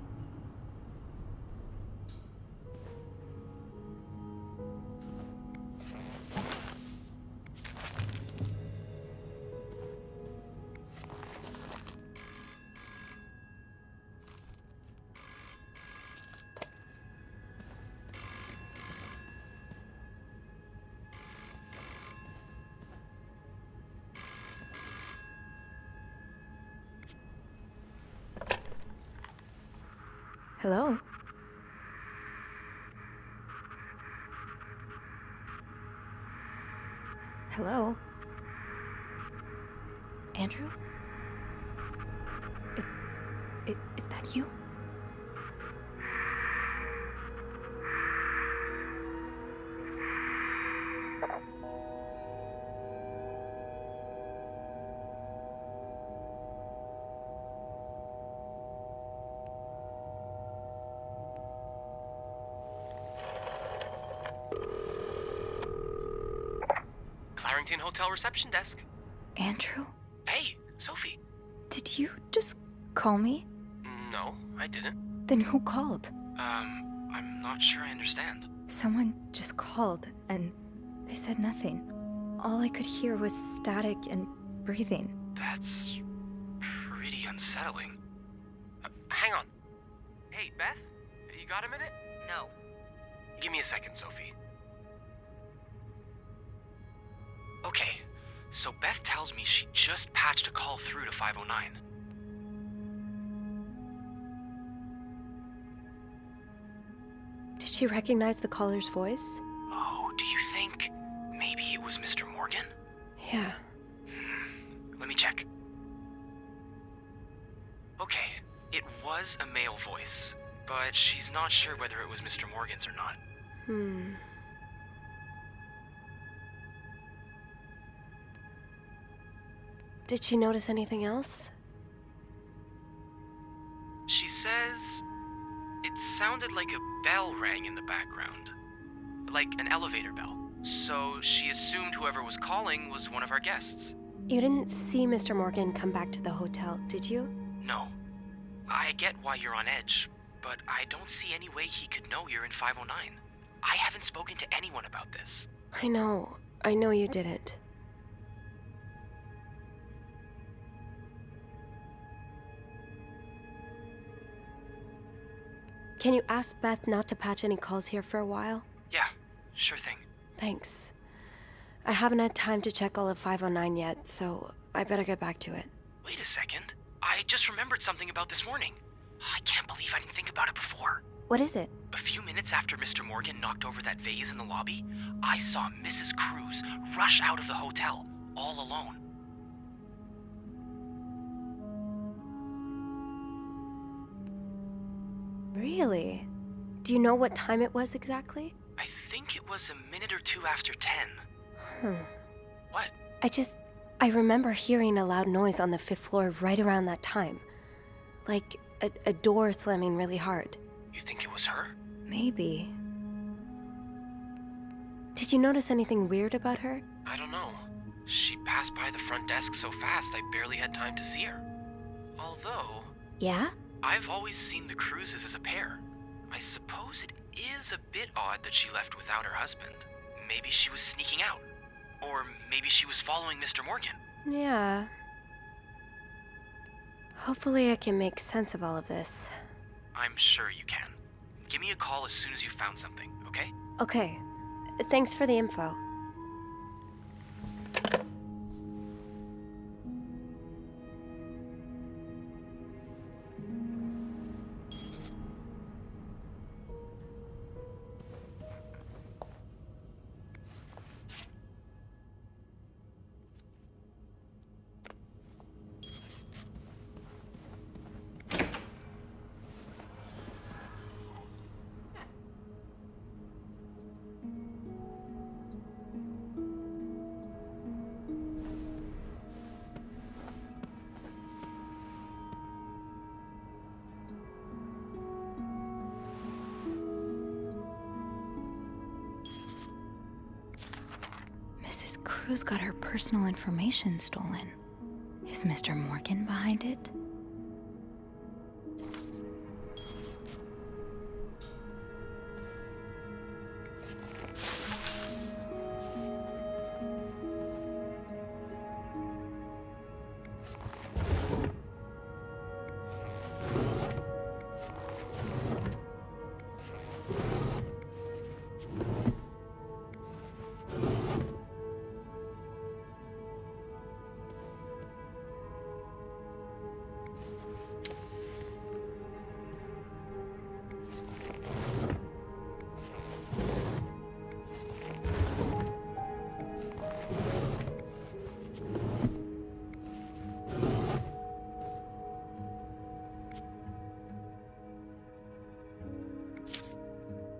[SPEAKER 4] Hello? Hello? Andrew? Is that you?
[SPEAKER 7] Quarantine hotel reception desk.
[SPEAKER 4] Andrew?
[SPEAKER 7] Hey, Sophie.
[SPEAKER 4] Did you just call me?
[SPEAKER 7] No, I didn't.
[SPEAKER 4] Then who called?
[SPEAKER 7] I'm not sure I understand.
[SPEAKER 4] Someone just called, and they said nothing. All I could hear was static and breathing.
[SPEAKER 7] That's pretty unsettling. Hang on. Hey, Beth? You got a minute?
[SPEAKER 9] No.
[SPEAKER 7] Give me a second, Sophie. Okay, so Beth tells me she just patched a call through to 509.
[SPEAKER 6] Did she recognize the caller's voice?
[SPEAKER 7] Oh, do you think maybe it was Mr. Morgan?
[SPEAKER 6] Yeah.
[SPEAKER 7] Let me check. Okay, it was a male voice, but she's not sure whether it was Mr. Morgan's or not.
[SPEAKER 6] Did she notice anything else?
[SPEAKER 7] She says it sounded like a bell rang in the background, like an elevator bell. So she assumed whoever was calling was one of our guests.
[SPEAKER 6] You didn't see Mr. Morgan come back to the hotel, did you?
[SPEAKER 7] No. I get why you're on edge, but I don't see any way he could know you're in 509. I haven't spoken to anyone about this.
[SPEAKER 6] I know you didn't. Can you ask Beth not to patch any calls here for a while?
[SPEAKER 7] Yeah, sure thing.
[SPEAKER 6] Thanks. I haven't had time to check all of 509 yet, so I better get back to it.
[SPEAKER 7] Wait a second. I just remembered something about this morning. I can't believe I didn't think about it before.
[SPEAKER 6] What is it?
[SPEAKER 7] A few minutes after Mr. Morgan knocked over that vase in the lobby, I saw Mrs. Cruz rush out of the hotel, all alone.
[SPEAKER 6] Really? Do you know what time it was exactly?
[SPEAKER 7] I think it was a minute or two after 10. What?
[SPEAKER 6] I remember hearing a loud noise on the 5th floor right around that time. Like a door slamming really hard.
[SPEAKER 7] You think it was her?
[SPEAKER 6] Maybe. Did you notice anything weird about her?
[SPEAKER 7] I don't know. She passed by the front desk so fast I barely had time to see her. Although...
[SPEAKER 6] Yeah?
[SPEAKER 7] I've always seen the Cruzes as a pair. I suppose it is a bit odd that she left without her husband. Maybe she was sneaking out. Or maybe she was following Mr. Morgan.
[SPEAKER 6] Yeah. Hopefully I can make sense of all of this.
[SPEAKER 7] I'm sure you can. Give me a call as soon as you've found something, okay?
[SPEAKER 6] Okay. Thanks for the info. Cruz got her personal information stolen. Is Mr. Morgan behind it?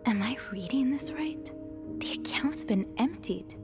[SPEAKER 6] Am I reading this right? The account's been emptied.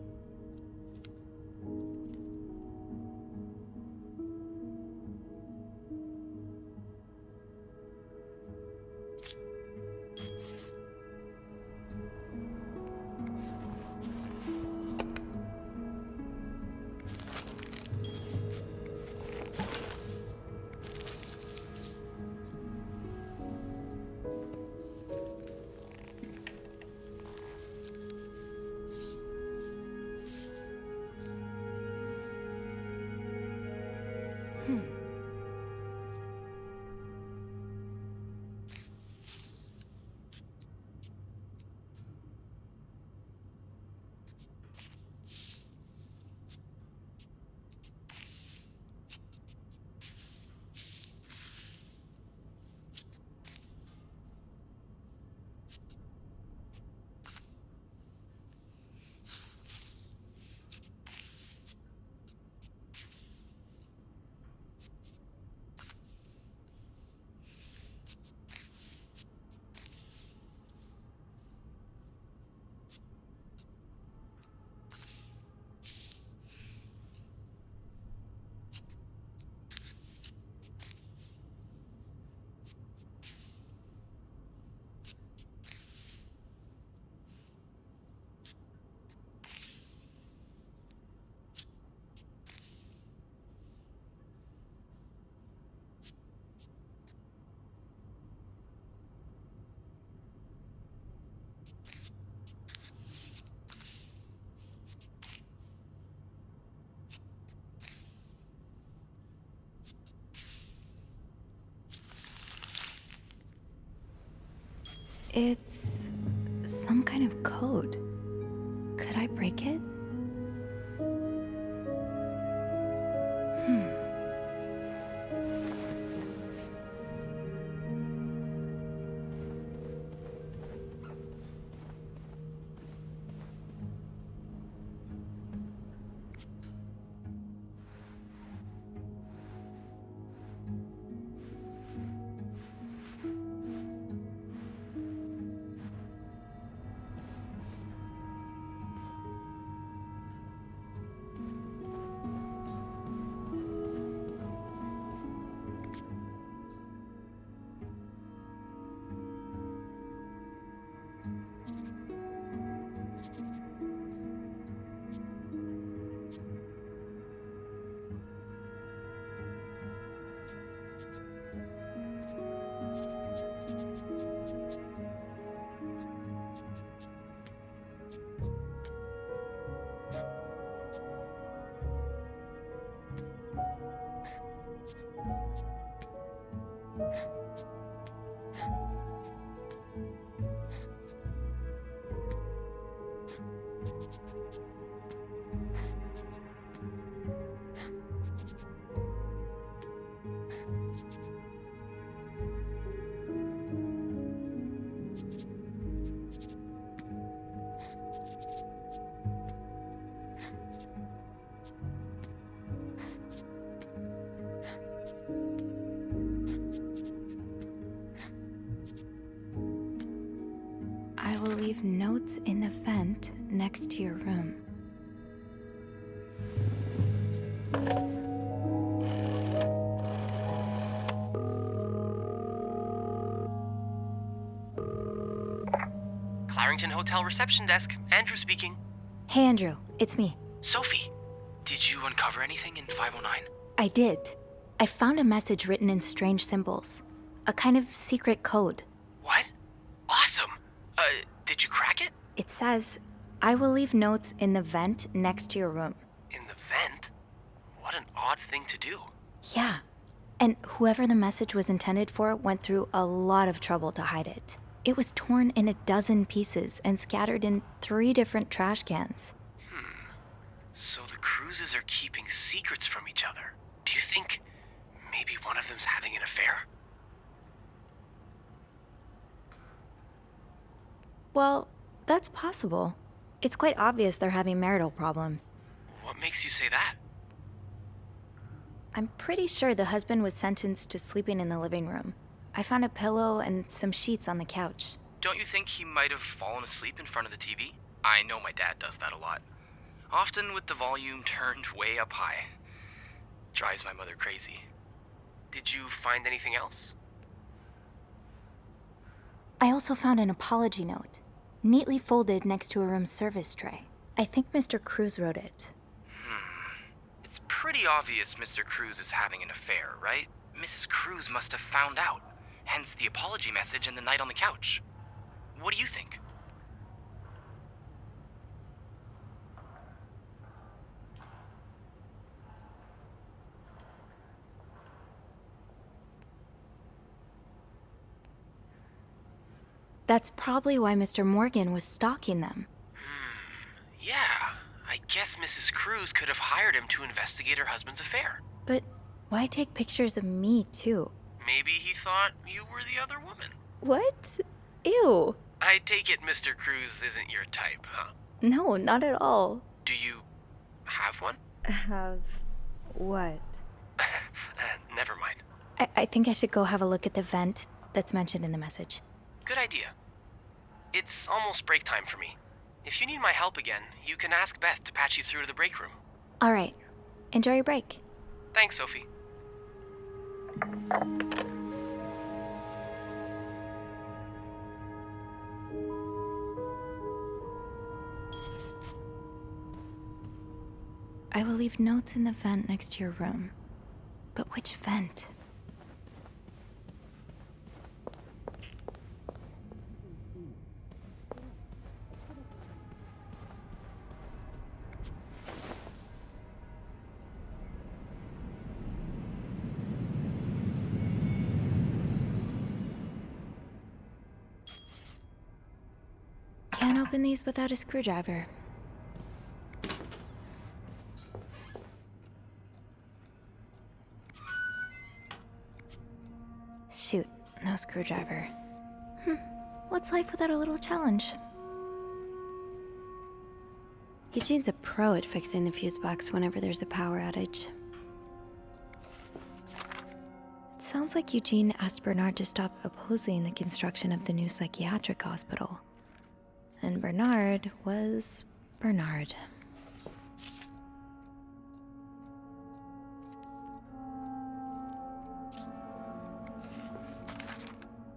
[SPEAKER 4] It's some kind of code. Could I break it? I will leave notes in the vent next to your room.
[SPEAKER 7] Clarington Hotel reception desk. Andrew speaking.
[SPEAKER 4] Hey, Andrew. It's me.
[SPEAKER 7] Sophie, did you uncover anything in 509?
[SPEAKER 4] I did. I found a message written in strange symbols. A kind of secret code.
[SPEAKER 7] What? Awesome. Did you crack it?
[SPEAKER 4] It says, I will leave notes in the vent next to your room.
[SPEAKER 7] In the vent? What an odd thing to do.
[SPEAKER 4] Yeah. And whoever the message was intended for went through a lot of trouble to hide it. It was torn in a dozen pieces and scattered in 3 different trash cans.
[SPEAKER 7] So the Cruzes are keeping secrets from each other. Do you think maybe one of them's having an affair?
[SPEAKER 4] Well, that's possible. It's quite obvious they're having marital problems.
[SPEAKER 7] What makes you say that?
[SPEAKER 4] I'm pretty sure the husband was sentenced to sleeping in the living room. I found a pillow and some sheets on the couch.
[SPEAKER 7] Don't you think he might have fallen asleep in front of the TV? I know my dad does that a lot. Often with the volume turned way up high. Drives my mother crazy. Did you find anything else?
[SPEAKER 4] I also found an apology note, neatly folded next to a room service tray. I think Mr. Cruz wrote it.
[SPEAKER 7] It's pretty obvious Mr. Cruz is having an affair, right? Mrs. Cruz must have found out, hence the apology message and the night on the couch. What do you think?
[SPEAKER 4] That's probably why Mr. Morgan was stalking them.
[SPEAKER 7] Yeah. I guess Mrs. Cruz could have hired him to investigate her husband's affair.
[SPEAKER 4] But why take pictures of me, too?
[SPEAKER 7] Maybe he thought you were the other woman.
[SPEAKER 4] What? Ew.
[SPEAKER 7] I take it Mr. Cruz isn't your type, huh?
[SPEAKER 4] No, not at all.
[SPEAKER 7] Do you have one?
[SPEAKER 4] Have what?
[SPEAKER 7] Never mind.
[SPEAKER 4] I think I should go have a look at the vent that's mentioned in the message.
[SPEAKER 7] Good idea. It's almost break time for me. If you need my help again, you can ask Beth to patch you through to the break room.
[SPEAKER 4] All right. Enjoy your break.
[SPEAKER 7] Thanks, Sophie.
[SPEAKER 4] I will leave notes in the vent next to your room. But which vent? Can't open these without a screwdriver. Shoot, no screwdriver. What's life without a little challenge? Eugene's a pro at fixing the fuse box whenever there's a power outage. It sounds like Eugene asked Bernard to stop opposing the construction of the new psychiatric hospital. And Bernard was Bernard.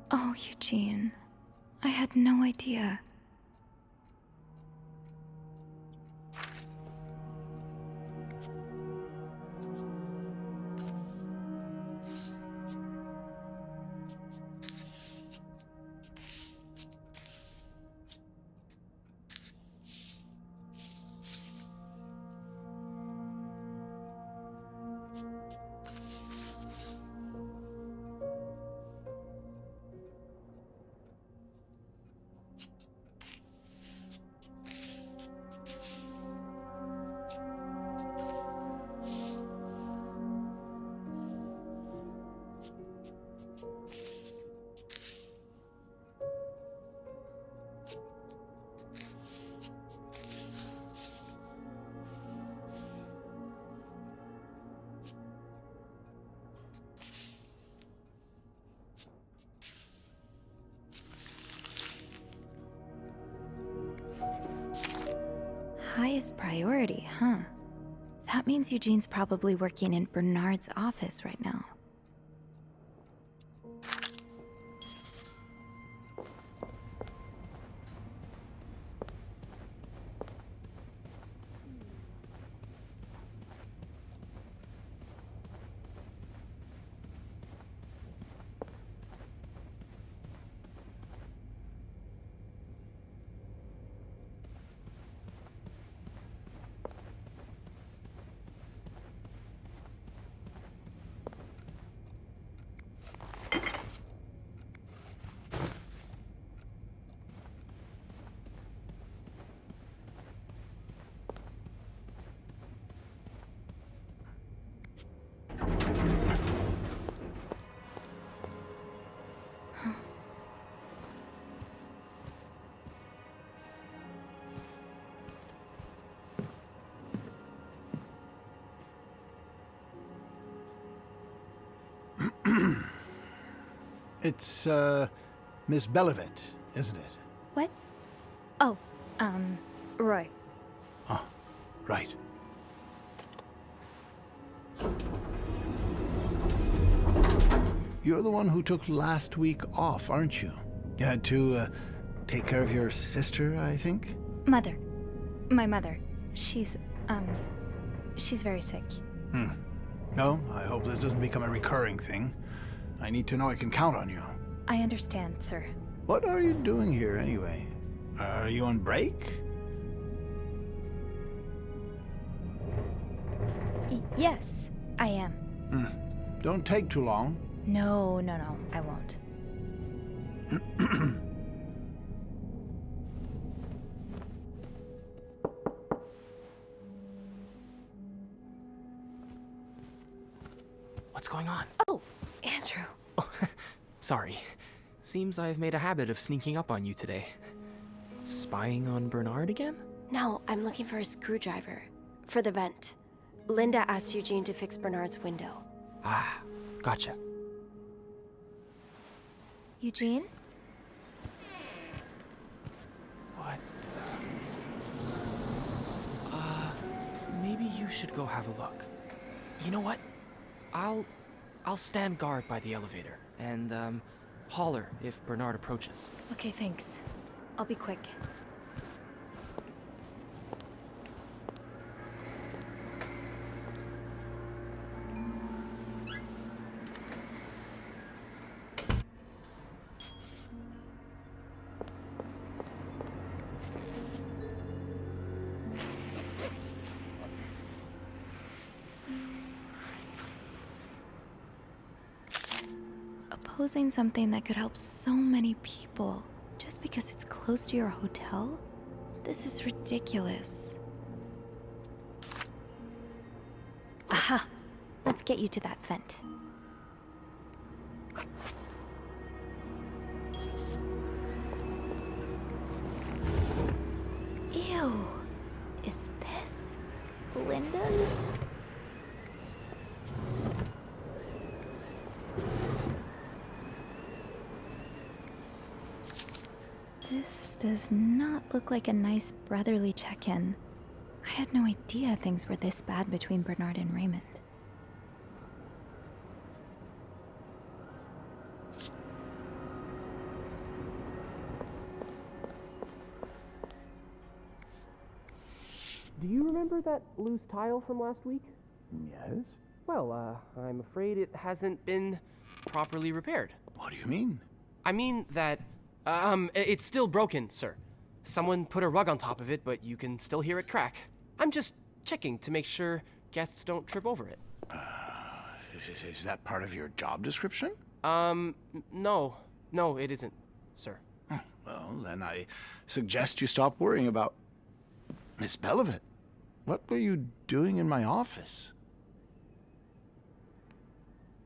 [SPEAKER 4] Oh, Eugene. I had no idea. Highest priority, huh? That means Eugene's probably working in Bernard's office right now.
[SPEAKER 10] It's, Miss Belivet, isn't it?
[SPEAKER 4] What? Oh, Roy.
[SPEAKER 10] Oh, right. You're the one who took last week off, aren't you? You had to, take care of your sister, I think?
[SPEAKER 4] Mother. My mother. She's very sick.
[SPEAKER 10] No, I hope this doesn't become a recurring thing. I need to know I can count on you.
[SPEAKER 4] I understand, sir.
[SPEAKER 10] What are you doing here, anyway? Are you on break?
[SPEAKER 4] Yes, I am.
[SPEAKER 10] Don't take too long.
[SPEAKER 4] No, I won't.
[SPEAKER 7] What's going on?
[SPEAKER 6] Oh, Andrew.
[SPEAKER 7] Oh, sorry. Seems I've made a habit of sneaking up on you today. Spying on Bernard again?
[SPEAKER 6] No, I'm looking for a screwdriver. For the vent. Linda asked Eugene to fix Bernard's window.
[SPEAKER 7] Ah, gotcha.
[SPEAKER 4] Eugene?
[SPEAKER 7] What? Maybe you should go have a look. You know what? I'll stand guard by the elevator and, holler if Bernard approaches.
[SPEAKER 4] Okay, thanks. I'll be quick. Opposing something that could help so many people just because it's close to your hotel? This is ridiculous. Aha! Let's get you to that vent. Ew! Is this Linda's? This does not look like a nice brotherly check-in. I had no idea things were this bad between Bernard and Raymond.
[SPEAKER 7] Do you remember that loose tile from last week?
[SPEAKER 10] Yes?
[SPEAKER 7] Well, I'm afraid it hasn't been properly repaired.
[SPEAKER 10] What do you mean?
[SPEAKER 7] I mean that, it's still broken, sir. Someone put a rug on top of it, but you can still hear it crack. I'm just checking to make sure guests don't trip over it.
[SPEAKER 10] Is that part of your job description?
[SPEAKER 7] No. No, it isn't, sir.
[SPEAKER 10] Well, then I suggest you stop worrying about Miss Belivet. What were you doing in my office?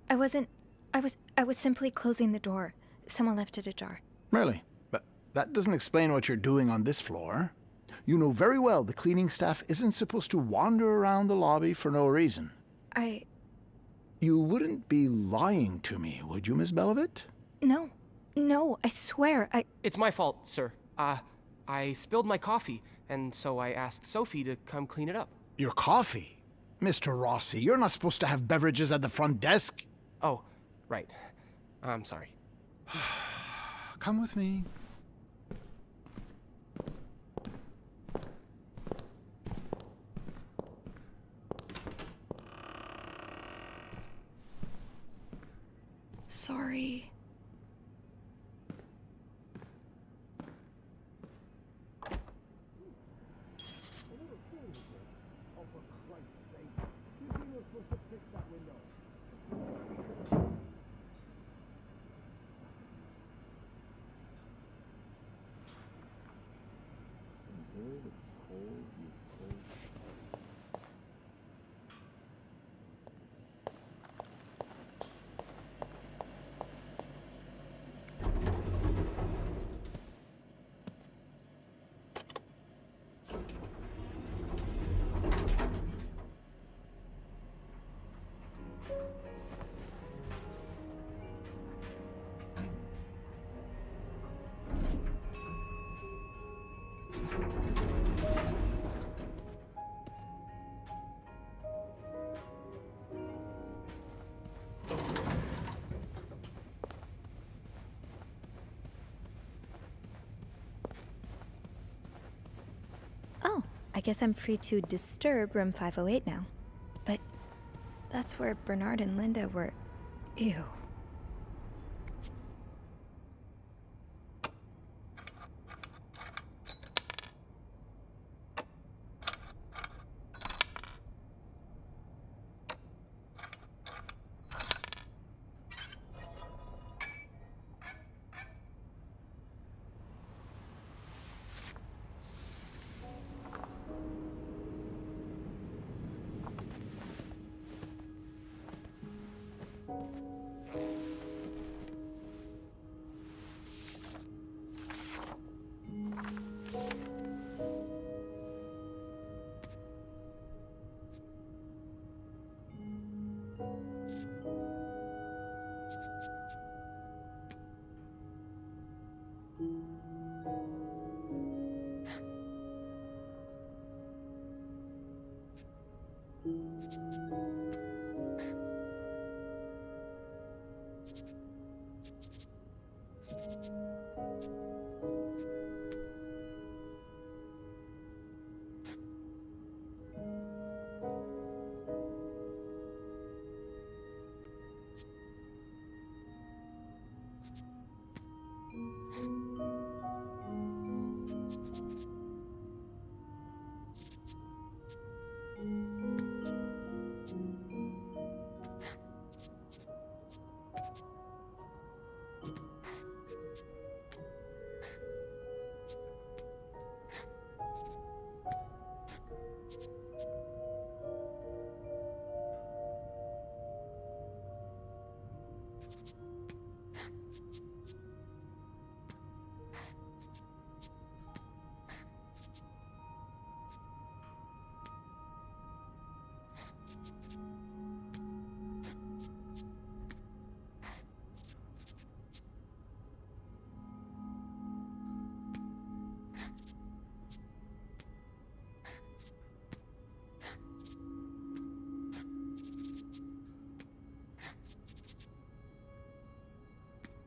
[SPEAKER 4] I was simply closing the door. Someone left it ajar.
[SPEAKER 10] Really? But that doesn't explain what you're doing on this floor. You know very well the cleaning staff isn't supposed to wander around the lobby for no reason. You wouldn't be lying to me, would you, Miss Belivet?
[SPEAKER 4] No, I swear,
[SPEAKER 7] It's my fault, sir. I spilled my coffee, and so I asked Sophie to come clean it up.
[SPEAKER 10] Your coffee? Mr. Rossi, you're not supposed to have beverages at the front desk.
[SPEAKER 7] Oh, right. I'm sorry.
[SPEAKER 10] Come with me.
[SPEAKER 4] sorry. Oh, I guess I'm free to disturb room 508 now. But that's where Bernard and Linda were. Ew.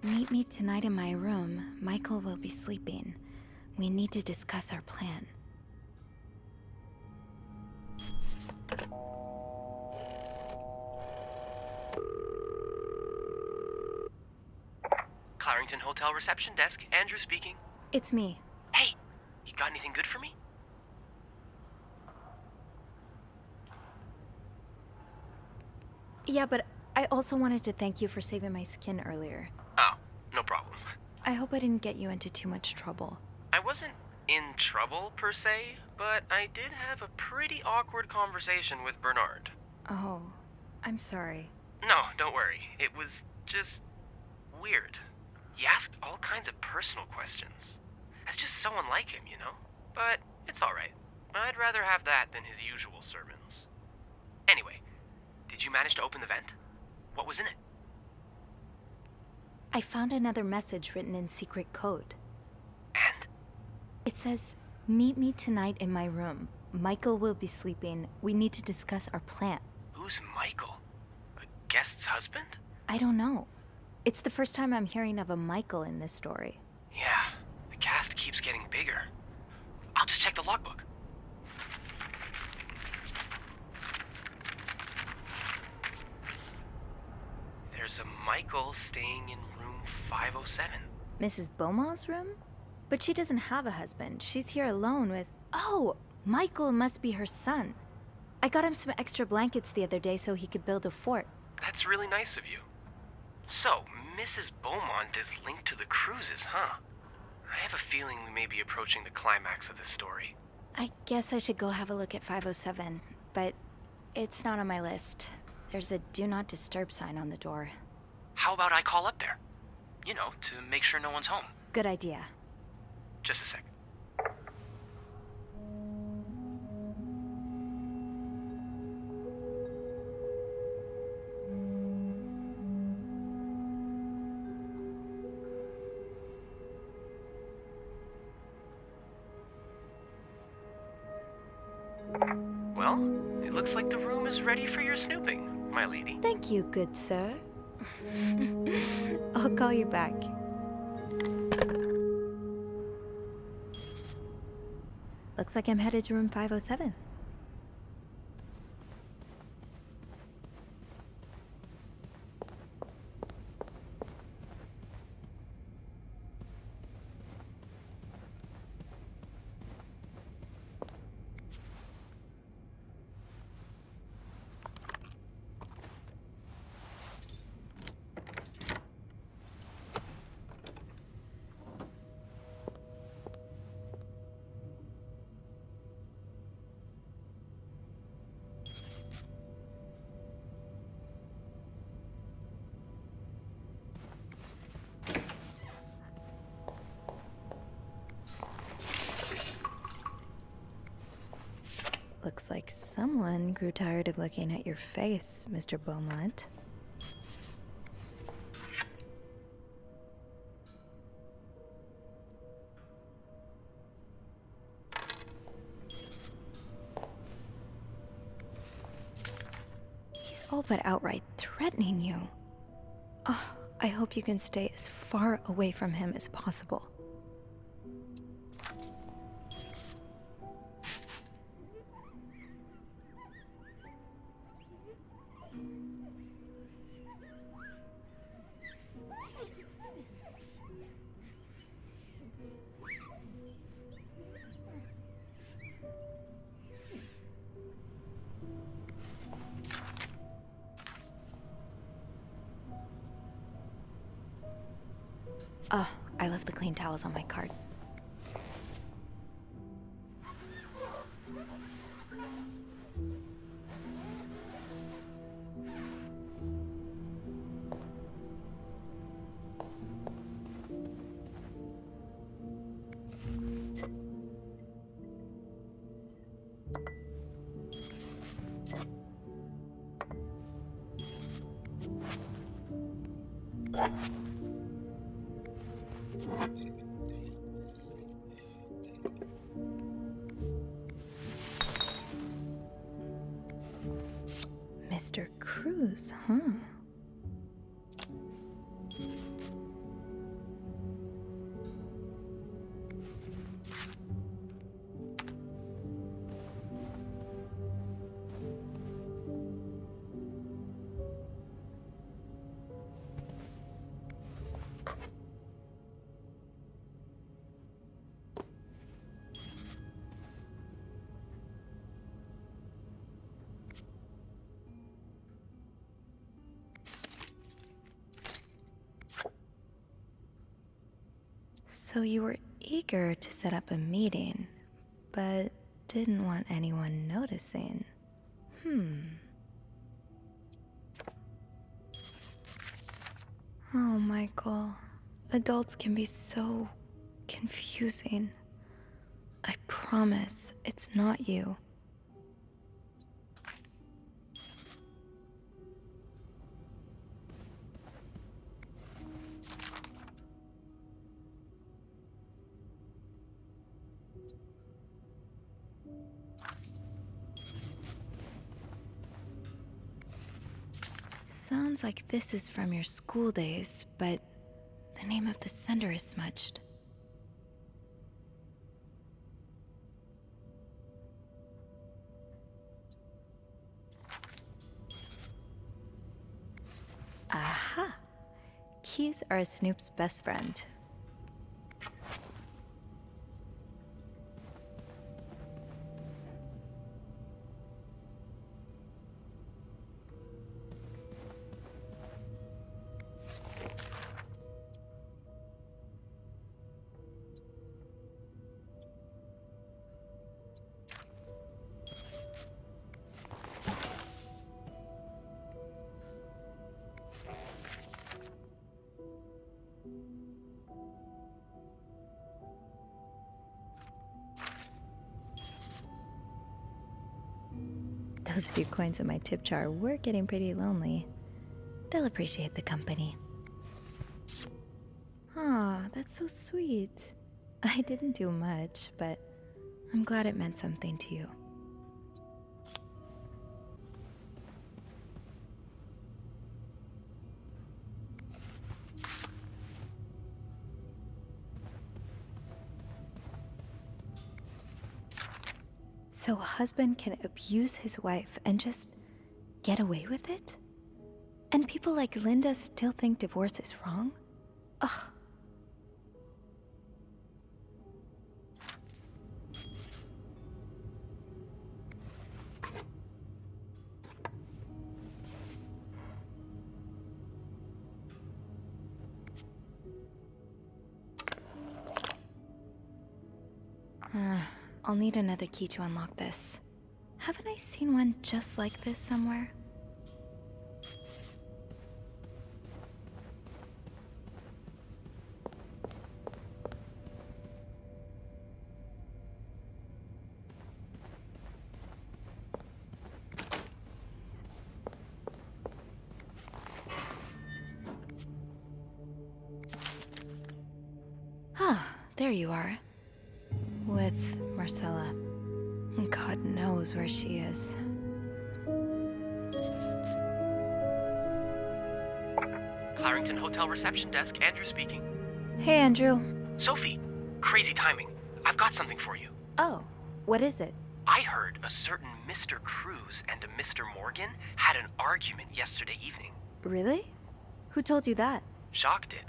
[SPEAKER 4] Meet me tonight in my room. Michael will be sleeping. We need to discuss our plan.
[SPEAKER 7] Clarington Hotel reception desk. Andrew speaking.
[SPEAKER 4] It's me.
[SPEAKER 7] Hey, you got anything good for me?
[SPEAKER 4] Yeah, but I also wanted to thank you for saving my skin earlier.
[SPEAKER 7] Oh, no problem.
[SPEAKER 4] I hope I didn't get you into too much trouble.
[SPEAKER 7] I wasn't in trouble, per se, but I did have a pretty awkward conversation with Bernard.
[SPEAKER 4] Oh, I'm sorry.
[SPEAKER 7] No, don't worry. It was just weird. He asked all kinds of personal questions. That's just so unlike him, you know? But it's alright. I'd rather have that than his usual sermons. Anyway, did you manage to open the vent? What was in it?
[SPEAKER 4] I found another message written in secret code.
[SPEAKER 7] And?
[SPEAKER 4] It says, "Meet me tonight in my room. Michael will be sleeping. We need to discuss our plan."
[SPEAKER 7] Who's Michael? A guest's husband?
[SPEAKER 4] I don't know. It's the first time I'm hearing of a Michael in this story.
[SPEAKER 7] Yeah, the cast keeps getting bigger. I'll just check the logbook. There's a Michael staying in room 507.
[SPEAKER 4] Mrs. Beaumont's room? But she doesn't have a husband. She's here alone with... Oh! Michael must be her son. I got him some extra blankets the other day so he could build a fort.
[SPEAKER 7] That's really nice of you. So, Mrs. Beaumont is linked to the cruises, huh? I have a feeling we may be approaching the climax of this story.
[SPEAKER 4] I guess I should go have a look at 507, but it's not on my list. There's a do not disturb sign on the door.
[SPEAKER 7] How about I call up there? You know, to make sure no one's home.
[SPEAKER 4] Good idea.
[SPEAKER 7] Just a sec. Well, it looks like the room is ready for your snooping, my lady.
[SPEAKER 4] Thank you, good sir. I'll call you back. Looks like I'm headed to room 507. Looks like someone grew tired of looking at your face, Mr. Beaumont. He's all but outright threatening you. Oh, I hope you can stay as far away from him as possible. Oh, I left the clean towels on my cart. Mr. Cruz, huh? So you were eager to set up a meeting, but didn't want anyone noticing. Oh, Michael. Adults can be so confusing. I promise it's not you. Sounds like this is from your school days, but the name of the sender is smudged. Aha! Keys are Snoop's best friend. Those few coins in my tip jar were getting pretty lonely. They'll appreciate the company. Aw, that's so sweet. I didn't do much, but I'm glad it meant something to you. So a husband can abuse his wife and just get away with it? And people like Linda still think divorce is wrong? Ugh. I'll need another key to unlock this. Haven't I seen one just like this somewhere? There you are. With Marcella. God knows where she is.
[SPEAKER 7] Clarington Hotel reception desk, Andrew speaking.
[SPEAKER 4] Hey, Andrew.
[SPEAKER 7] Sophie, crazy timing. I've got something for you.
[SPEAKER 4] Oh, what is it?
[SPEAKER 7] I heard a certain Mr. Cruz and a Mr. Morgan had an argument yesterday evening.
[SPEAKER 4] Really? Who told you that?
[SPEAKER 7] Jacques did.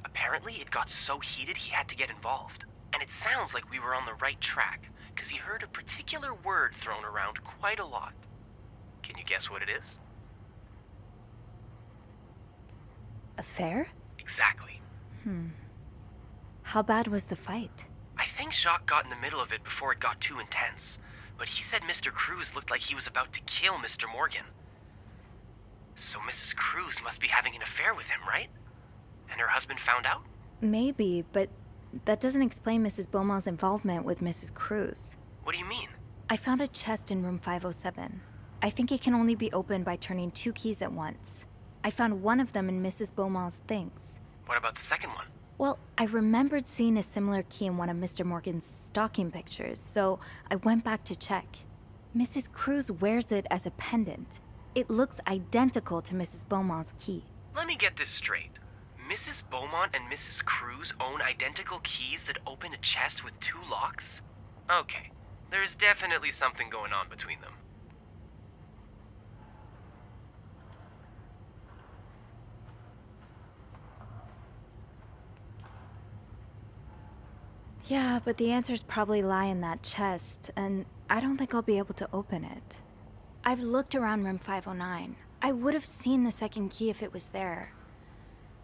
[SPEAKER 7] Apparently, it got so heated he had to get involved. And it sounds like we were on the right track, because he heard a particular word thrown around quite a lot. Can you guess what it is?
[SPEAKER 4] Affair?
[SPEAKER 7] Exactly.
[SPEAKER 4] How bad was the fight?
[SPEAKER 7] I think Jacques got in the middle of it before it got too intense, but he said Mr. Cruz looked like he was about to kill Mr. Morgan. So Mrs. Cruz must be having an affair with him, right? And her husband found out?
[SPEAKER 4] Maybe, but that doesn't explain Mrs. Beaumont's involvement with Mrs. Cruz.
[SPEAKER 7] What do you mean?
[SPEAKER 4] I found a chest in room 507. I think it can only be opened by turning 2 keys at once. I found one of them in Mrs. Beaumont's things.
[SPEAKER 7] What about the second one?
[SPEAKER 4] Well, I remembered seeing a similar key in one of Mr. Morgan's stocking pictures, so I went back to check. Mrs. Cruz wears it as a pendant. It looks identical to Mrs. Beaumont's key.
[SPEAKER 7] Let me get this straight. Mrs. Beaumont and Mrs. Cruz own identical keys that open a chest with 2 locks? Okay, there's definitely something going on between them.
[SPEAKER 4] Yeah, but the answers probably lie in that chest, and I don't think I'll be able to open it. I've looked around room 509. I would have seen the second key if it was there.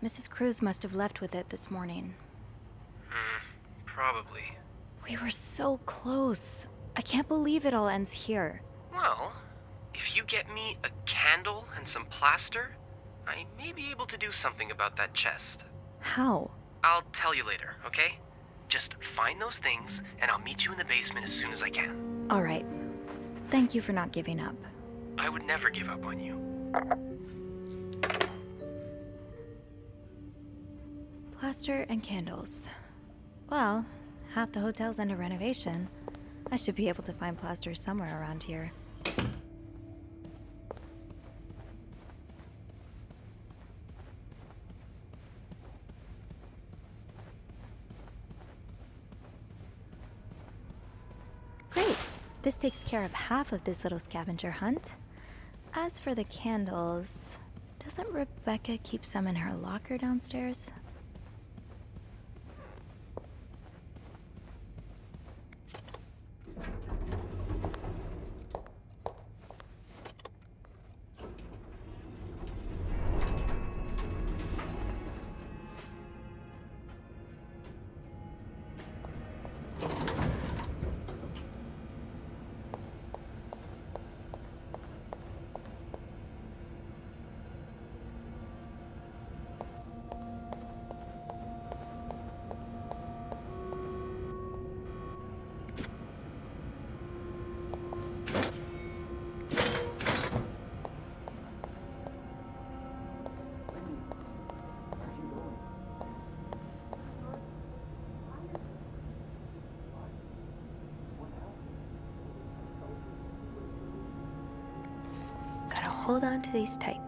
[SPEAKER 4] Mrs. Cruz must have left with it this morning.
[SPEAKER 7] Probably.
[SPEAKER 4] We were so close. I can't believe it all ends here.
[SPEAKER 7] Well, if you get me a candle and some plaster, I may be able to do something about that chest.
[SPEAKER 4] How?
[SPEAKER 7] I'll tell you later, okay? Just find those things, and I'll meet you in the basement as soon as I can.
[SPEAKER 4] All right. Thank you for not giving up.
[SPEAKER 7] I would never give up on you.
[SPEAKER 4] Plaster and candles. Well, half the hotel's under renovation. I should be able to find plaster somewhere around here. Great! This takes care of half of this little scavenger hunt. As for the candles, doesn't Rebecca keep some in her locker downstairs? Gotta hold on to these tight.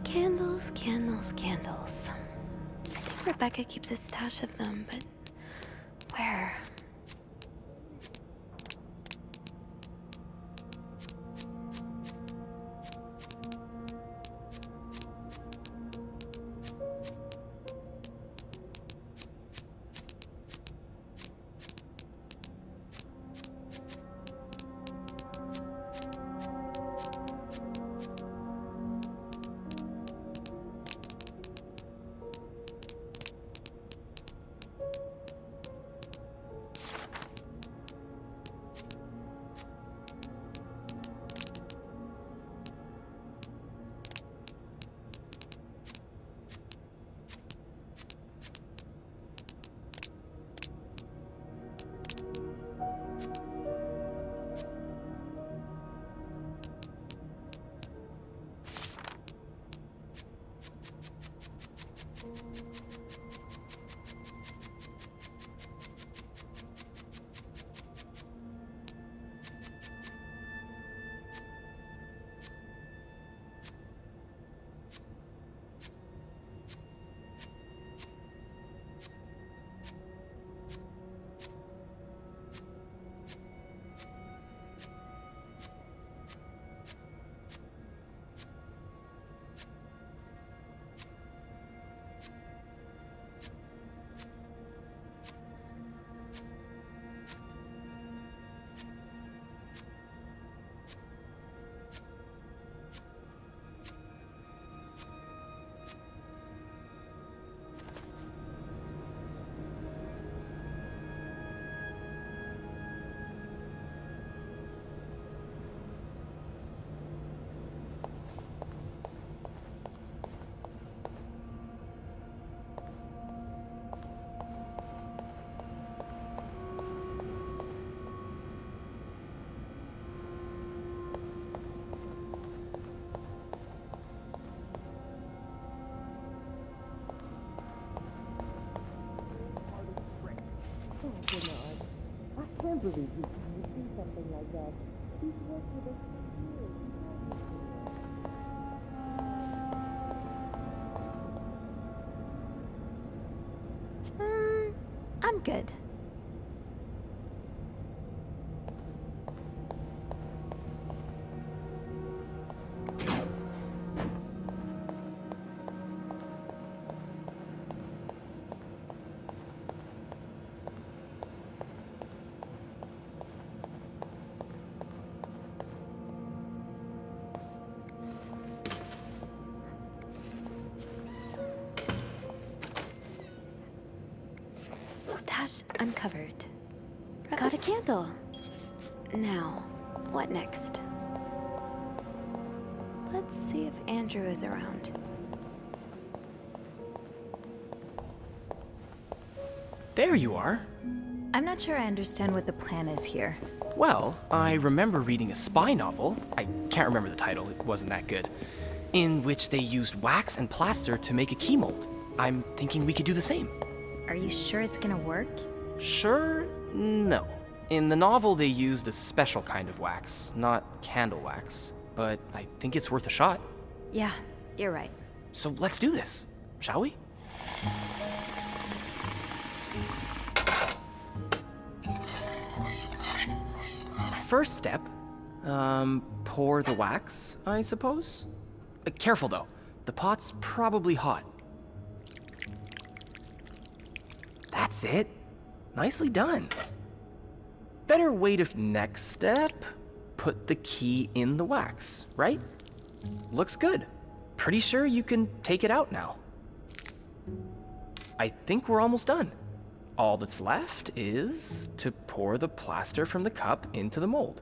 [SPEAKER 4] Candles, candles, candles. I think Rebecca keeps a stash of them, but where?
[SPEAKER 11] believe you would do something like that. He's worked with us for years.
[SPEAKER 4] I'm good. Stash uncovered. Got a candle. Now, what next? Let's see if Andrew is around.
[SPEAKER 7] There you are.
[SPEAKER 4] I'm not sure I understand what the plan is here.
[SPEAKER 7] Well, I remember reading a spy novel, I can't remember the title, it wasn't that good, in which they used wax and plaster to make a key mold. I'm thinking we could do the same.
[SPEAKER 4] Are you sure it's gonna work?
[SPEAKER 7] Sure? No. In the novel, they used a special kind of wax, not candle wax. But I think it's worth a shot.
[SPEAKER 4] Yeah, you're right.
[SPEAKER 7] So let's do this, shall we? First step, pour the wax, I suppose? Careful though, the pot's probably hot. That's it. Nicely done. Better wait if next step, put the key in the wax, right? Looks good. Pretty sure you can take it out now. I think we're almost done. All that's left is to pour the plaster from the cup into the mold.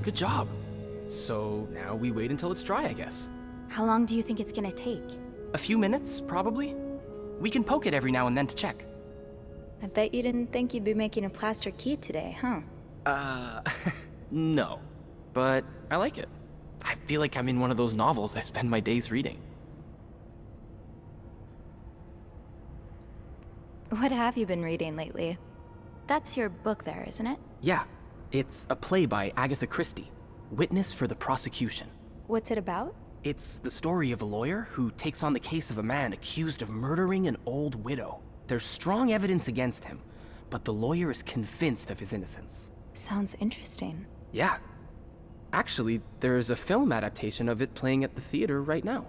[SPEAKER 7] Good job. So now we wait until it's dry, I guess.
[SPEAKER 4] How long do you think it's gonna take?
[SPEAKER 7] A few minutes, probably. We can poke it every now and then to check.
[SPEAKER 4] I bet you didn't think you'd be making a plaster key today, huh?
[SPEAKER 7] No. But I like it. I feel like I'm in one of those novels I spend my days reading.
[SPEAKER 4] What have you been reading lately? That's your book there, isn't it?
[SPEAKER 7] Yeah, it's a play by Agatha Christie, Witness for the Prosecution.
[SPEAKER 4] What's it about?
[SPEAKER 7] It's the story of a lawyer who takes on the case of a man accused of murdering an old widow. There's strong evidence against him, but the lawyer is convinced of his innocence.
[SPEAKER 4] Sounds interesting.
[SPEAKER 7] Yeah. Actually, there's a film adaptation of it playing at the theater right now.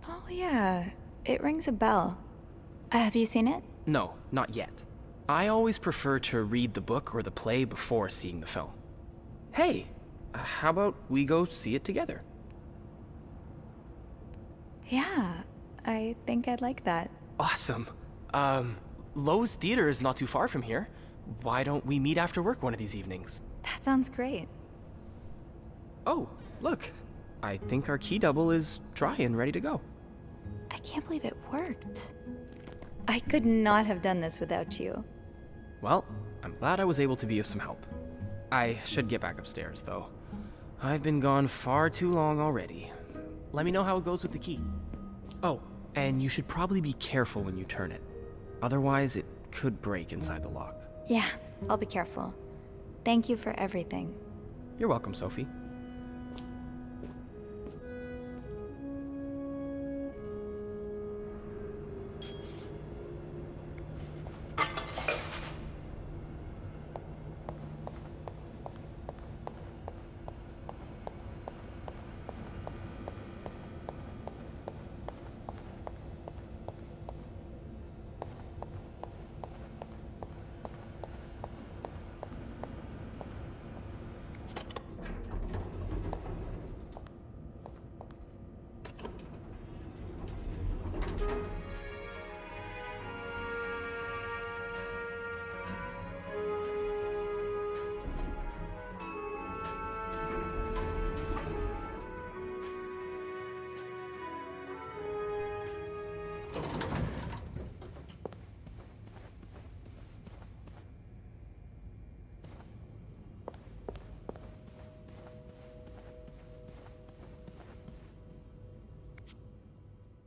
[SPEAKER 4] Oh yeah, it rings a bell. Have you seen it?
[SPEAKER 7] No, not yet. I always prefer to read the book or the play before seeing the film. Hey, how about we go see it together?
[SPEAKER 4] Yeah, I think I'd like that.
[SPEAKER 7] Awesome. Lowe's Theater is not too far from here. Why don't we meet after work one of these evenings?
[SPEAKER 4] That sounds great.
[SPEAKER 7] Oh, look. I think our key double is dry and ready to go.
[SPEAKER 4] I can't believe it worked. I could not have done this without you.
[SPEAKER 7] Well, I'm glad I was able to be of some help. I should get back upstairs, though. I've been gone far too long already. Let me know how it goes with the key. Oh, and you should probably be careful when you turn it. Otherwise, it could break inside the lock.
[SPEAKER 4] Yeah, I'll be careful. Thank you for everything.
[SPEAKER 7] You're welcome, Sophie.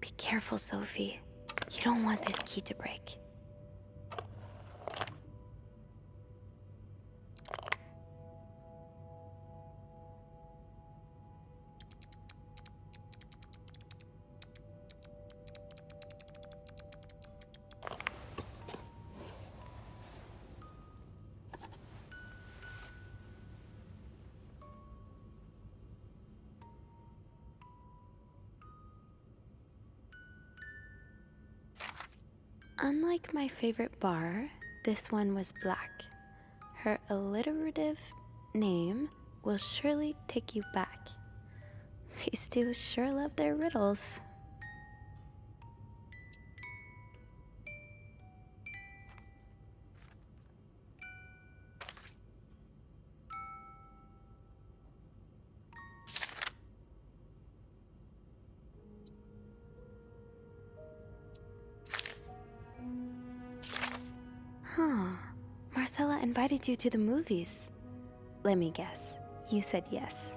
[SPEAKER 4] Be careful, Sophie. You don't want this key to break. Unlike my favorite bar, this one was black. Her alliterative name will surely take you back. These two sure love their riddles. Huh. Marcella invited you to the movies. Let me guess. You said yes.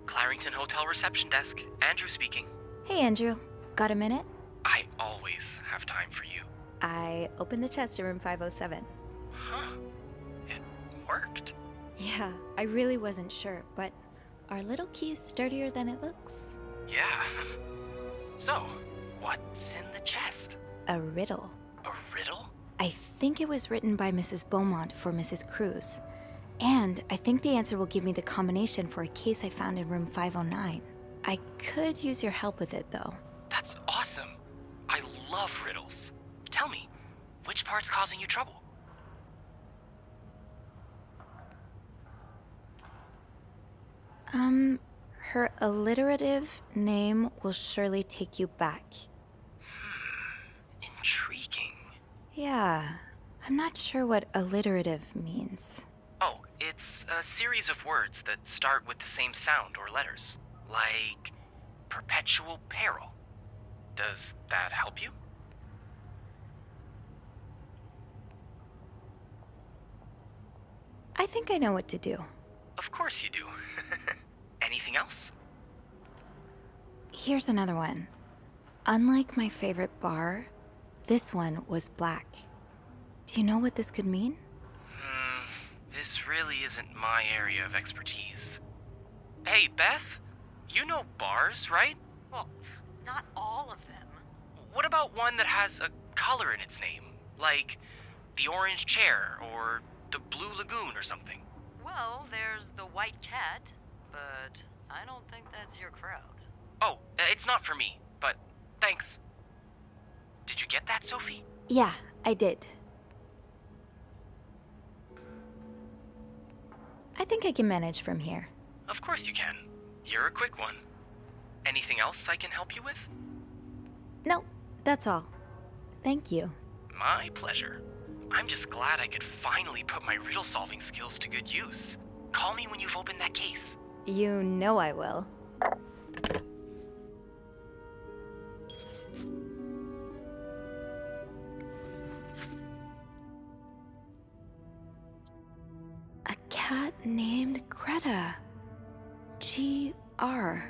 [SPEAKER 7] Clarington Hotel reception desk. Andrew speaking.
[SPEAKER 4] Hey, Andrew. Got a minute?
[SPEAKER 7] I always have time for you.
[SPEAKER 4] I opened the chest in room 507.
[SPEAKER 7] Huh? It worked.
[SPEAKER 4] Yeah, I really wasn't sure, but our little key is sturdier than it looks.
[SPEAKER 7] Yeah. So, what's in the chest?
[SPEAKER 4] A riddle.
[SPEAKER 7] A riddle?
[SPEAKER 4] I think it was written by Mrs. Beaumont for Mrs. Cruz. And I think the answer will give me the combination for a case I found in room 509. I could use your help with it, though.
[SPEAKER 7] That's awesome. I love riddles. Tell me, which part's causing you trouble?
[SPEAKER 4] Her alliterative name will surely take you back.
[SPEAKER 7] Intriguing.
[SPEAKER 4] Yeah, I'm not sure what alliterative means.
[SPEAKER 7] Oh, it's a series of words that start with the same sound or letters. Like perpetual peril. Does that help you?
[SPEAKER 4] I think I know what to do.
[SPEAKER 7] Of course you do. Anything else?
[SPEAKER 4] Here's another one. Unlike my favorite bar, this one was black. Do you know what this could mean?
[SPEAKER 7] This really isn't my area of expertise. Hey, Beth, you know bars, right?
[SPEAKER 5] Well, not all of them.
[SPEAKER 7] What about one that has a color in its name? Like the Orange Chair or the Blue Lagoon or something?
[SPEAKER 5] Well, there's the White Cat, but I don't think that's your crowd.
[SPEAKER 7] Oh, it's not for me, but thanks. Did you get that, Sophie?
[SPEAKER 4] Yeah, I did. I think I can manage from here.
[SPEAKER 7] Of course you can. You're a quick one. Anything else I can help you with?
[SPEAKER 4] No, that's all. Thank you.
[SPEAKER 7] My pleasure. I'm just glad I could finally put my riddle-solving skills to good use. Call me when you've opened that case.
[SPEAKER 4] You know I will.
[SPEAKER 6] cat named Greta. G.R.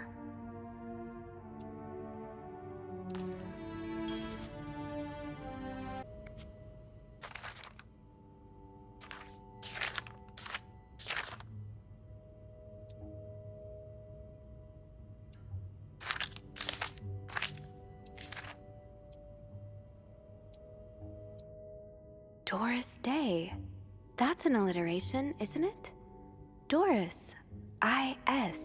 [SPEAKER 6] Doris Day. That's an alliteration, isn't it? Doris. I.S.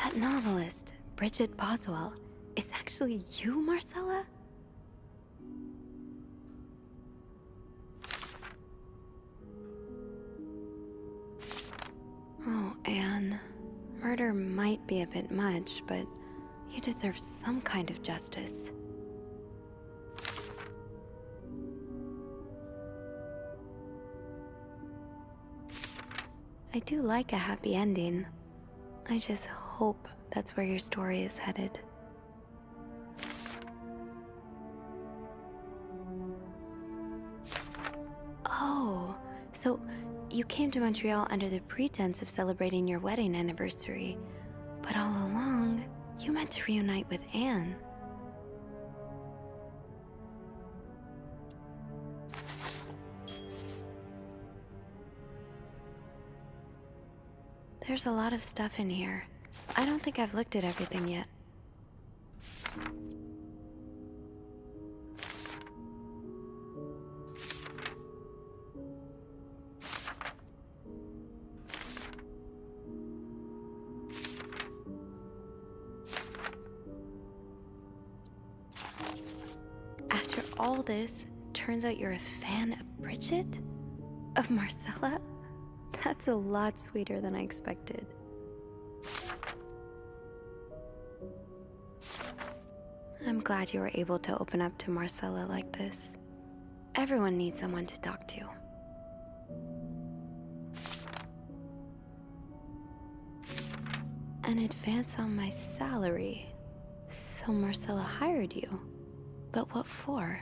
[SPEAKER 6] That novelist, Bridget Boswell, is actually you, Marcella? Oh, Anne. Murder might be a bit much, but you deserve some kind of justice. I do like a happy ending. I just hope that's where your story is headed. Oh, so you came to Montreal under the pretense of celebrating your wedding anniversary, but all along, you meant to reunite with Anne. There's a lot of stuff in here. I don't think I've looked at everything yet. After all this, turns out you're a fan of Bridget? Of Marcella? That's a lot sweeter than I expected. I'm glad you were able to open up to Marcella like this. Everyone needs someone to talk to. An advance on my salary. So Marcella hired you. But what for?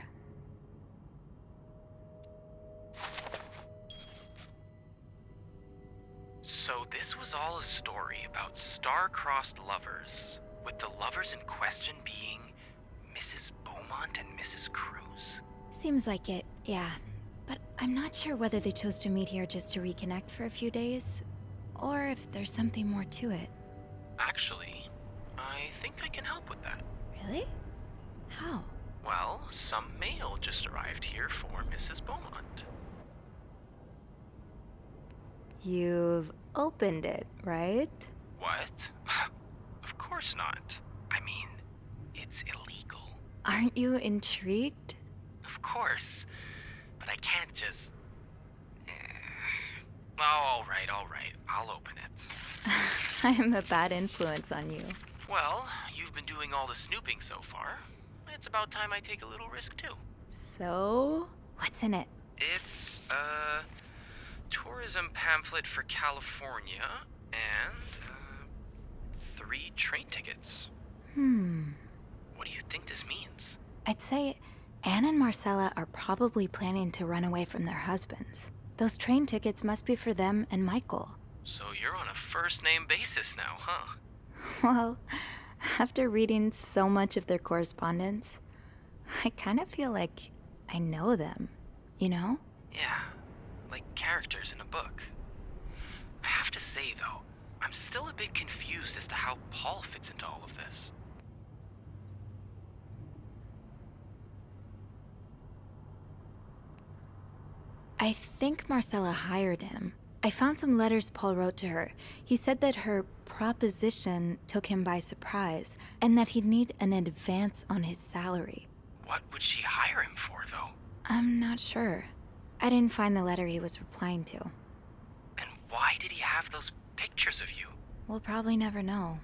[SPEAKER 7] So this was all a story about star-crossed lovers, with the lovers in question being Mrs. Beaumont and Mrs. Cruz?
[SPEAKER 4] Seems like it, yeah. But I'm not sure whether they chose to meet here just to reconnect for a few days, or if there's something more to it.
[SPEAKER 7] Actually, I think I can help with that.
[SPEAKER 4] Really? How?
[SPEAKER 7] Well, some mail just arrived here for Mrs. Beaumont.
[SPEAKER 4] You've opened it, right?
[SPEAKER 7] What? Of course not. I mean, it's illegal.
[SPEAKER 4] Aren't you intrigued?
[SPEAKER 7] Of course. But I can't just... Oh, all right. I'll open it.
[SPEAKER 4] I'm a bad influence on you.
[SPEAKER 7] Well, you've been doing all the snooping so far. It's about time I take a little risk, too.
[SPEAKER 4] So, what's in it?
[SPEAKER 7] It's a tourism pamphlet for California and 3 train tickets. What do you think this means?
[SPEAKER 4] I'd say Anne and Marcella are probably planning to run away from their husbands. Those train tickets must be for them and Michael.
[SPEAKER 7] So you're on a first-name basis now, huh?
[SPEAKER 4] Well, after reading so much of their correspondence, I kind of feel like I know them, you know?
[SPEAKER 7] Yeah, like characters in a book. I have to say, though, I'm still a bit confused as to how Paul fits into all of this.
[SPEAKER 4] I think Marcella hired him. I found some letters Paul wrote to her. He said that her proposition took him by surprise, and that he'd need an advance on his salary.
[SPEAKER 7] What would she hire him for, though?
[SPEAKER 4] I'm not sure. I didn't find the letter he was replying to.
[SPEAKER 7] And why did he have those pictures of you?
[SPEAKER 4] We'll probably never know.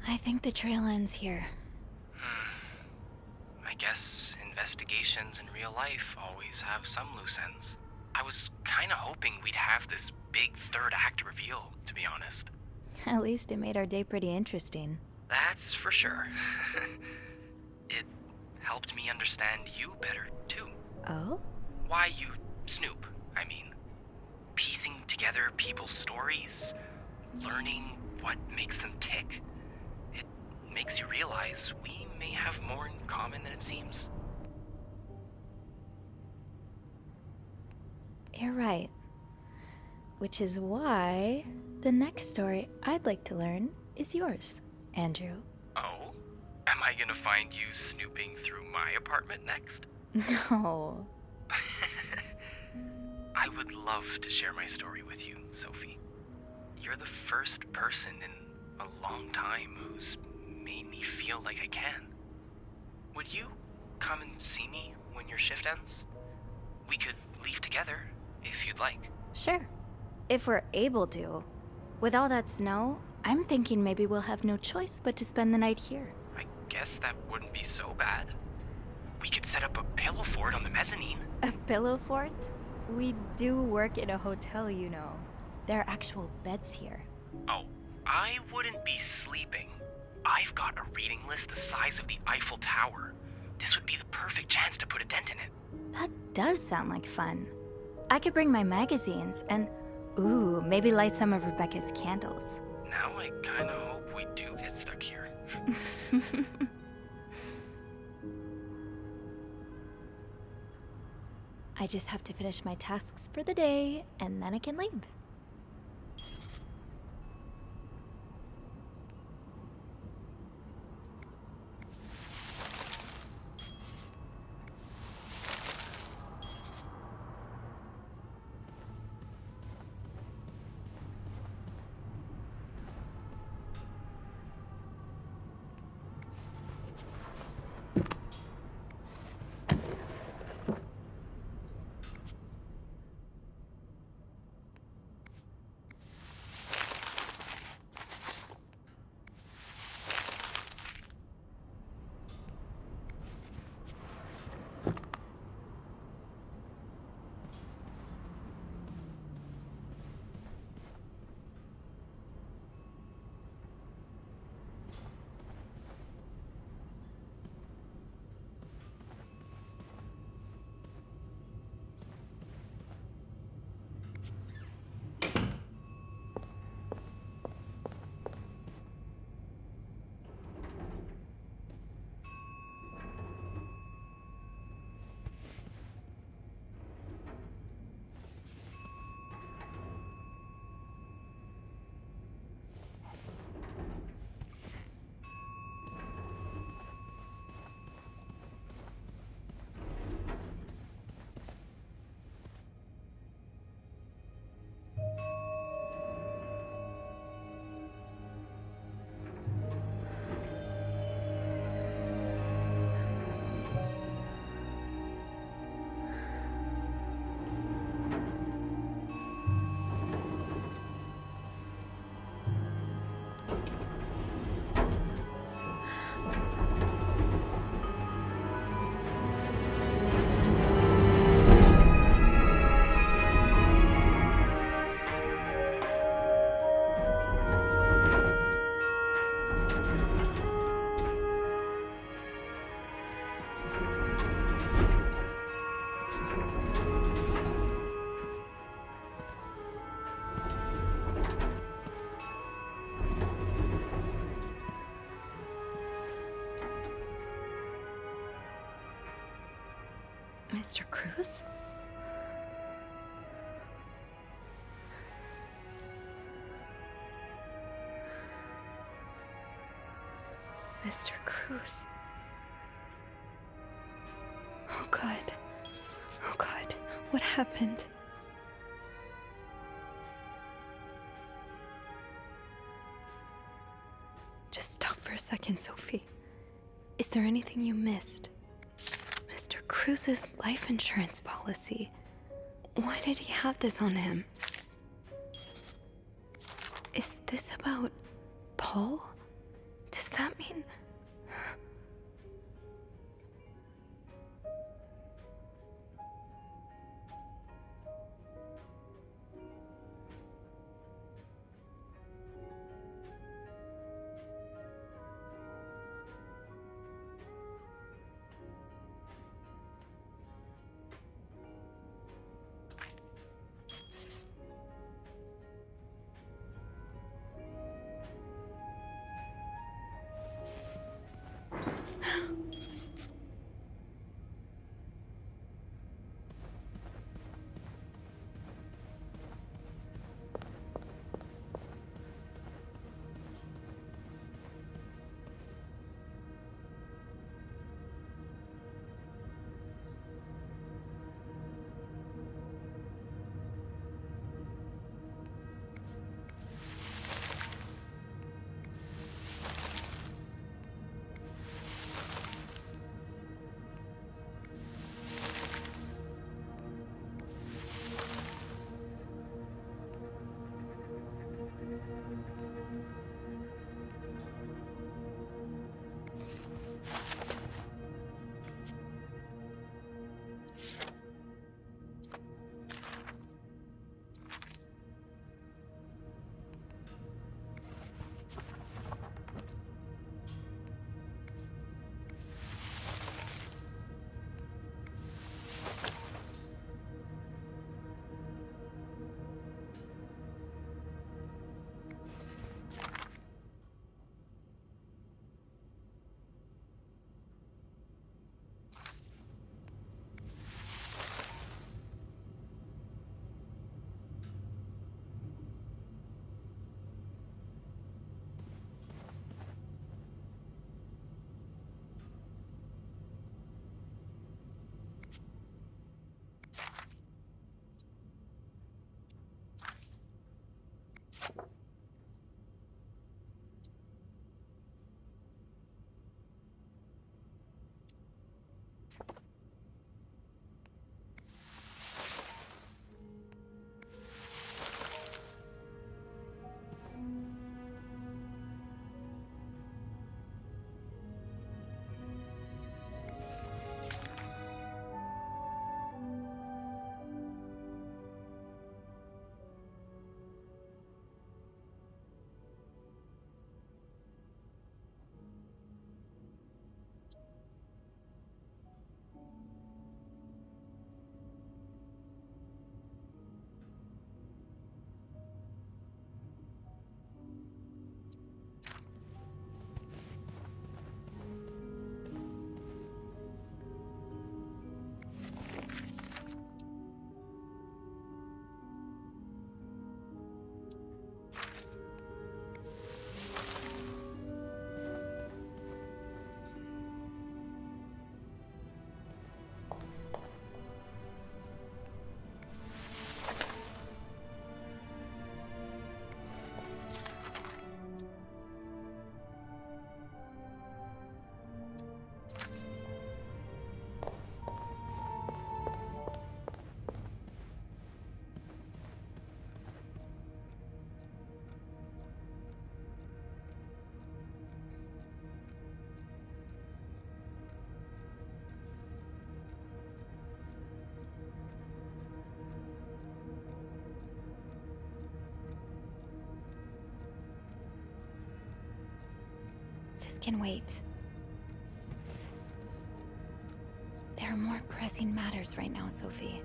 [SPEAKER 4] I think the trail ends here.
[SPEAKER 7] I guess investigations in real life always have some loose ends. I was kinda hoping we'd have this big third act reveal, to be honest.
[SPEAKER 4] At least it made our day pretty interesting.
[SPEAKER 7] That's for sure. It helped me understand you better, too.
[SPEAKER 4] Oh?
[SPEAKER 7] Why you snoop, I mean. Piecing together people's stories, learning what makes them tick. It makes you realize we may have more in common than it seems.
[SPEAKER 4] You're right. Which is why the next story I'd like to learn is yours, Andrew.
[SPEAKER 7] Oh? Am I gonna find you snooping through my apartment next?
[SPEAKER 4] No.
[SPEAKER 7] I would love to share my story with you, Sophie. You're the first person in a long time who's made me feel like I can. Would you come and see me when your shift ends? We could leave together, if you'd like.
[SPEAKER 4] Sure. If we're able to. With all that snow, I'm thinking maybe we'll have no choice but to spend the night here.
[SPEAKER 7] I guess that wouldn't be so bad. We could set up a pillow fort on the mezzanine.
[SPEAKER 4] A pillow fort? We do work in a hotel, you know. There are actual beds here.
[SPEAKER 7] Oh, I wouldn't be sleeping. I've got a reading list the size of the Eiffel Tower. This would be the perfect chance to put a dent in it.
[SPEAKER 4] That does sound like fun. I could bring my magazines and, ooh, maybe light some of Rebecca's candles.
[SPEAKER 7] Now I kinda hope we do get stuck here.
[SPEAKER 4] I just have to finish my tasks for the day, and then I can leave.
[SPEAKER 6] Mr. Cruz? Mr. Cruz. Oh God. Oh God. What happened? Just stop for a second, Sophie. Is there anything you missed? Mr. Cruz's life insurance policy. Why did he have this on him? Is this about Paul? Does that mean...
[SPEAKER 4] This can wait. There are more pressing matters right now, Sophie.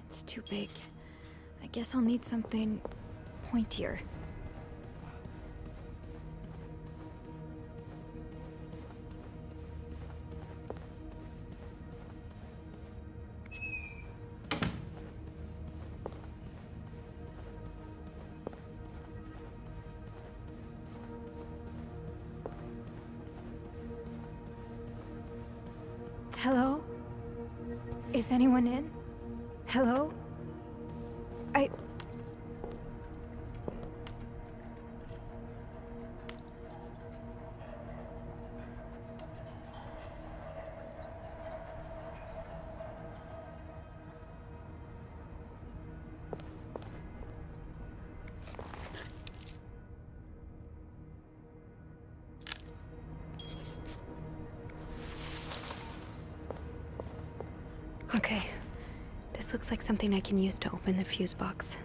[SPEAKER 4] It's too big. I guess I'll need something pointier. Hello? Is anyone in? Hello? Okay. This looks like something I can use to open the fuse box.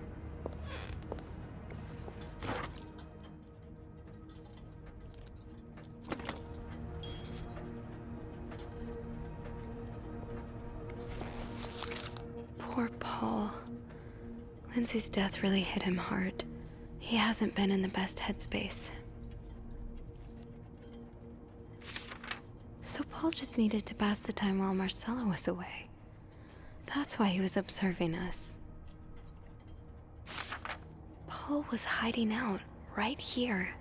[SPEAKER 4] Poor Paul. Lindsay's death really hit him hard. He hasn't been in the best headspace. So Paul just needed to pass the time while Marcella was away. That's why he was observing us. Paul was hiding out right here.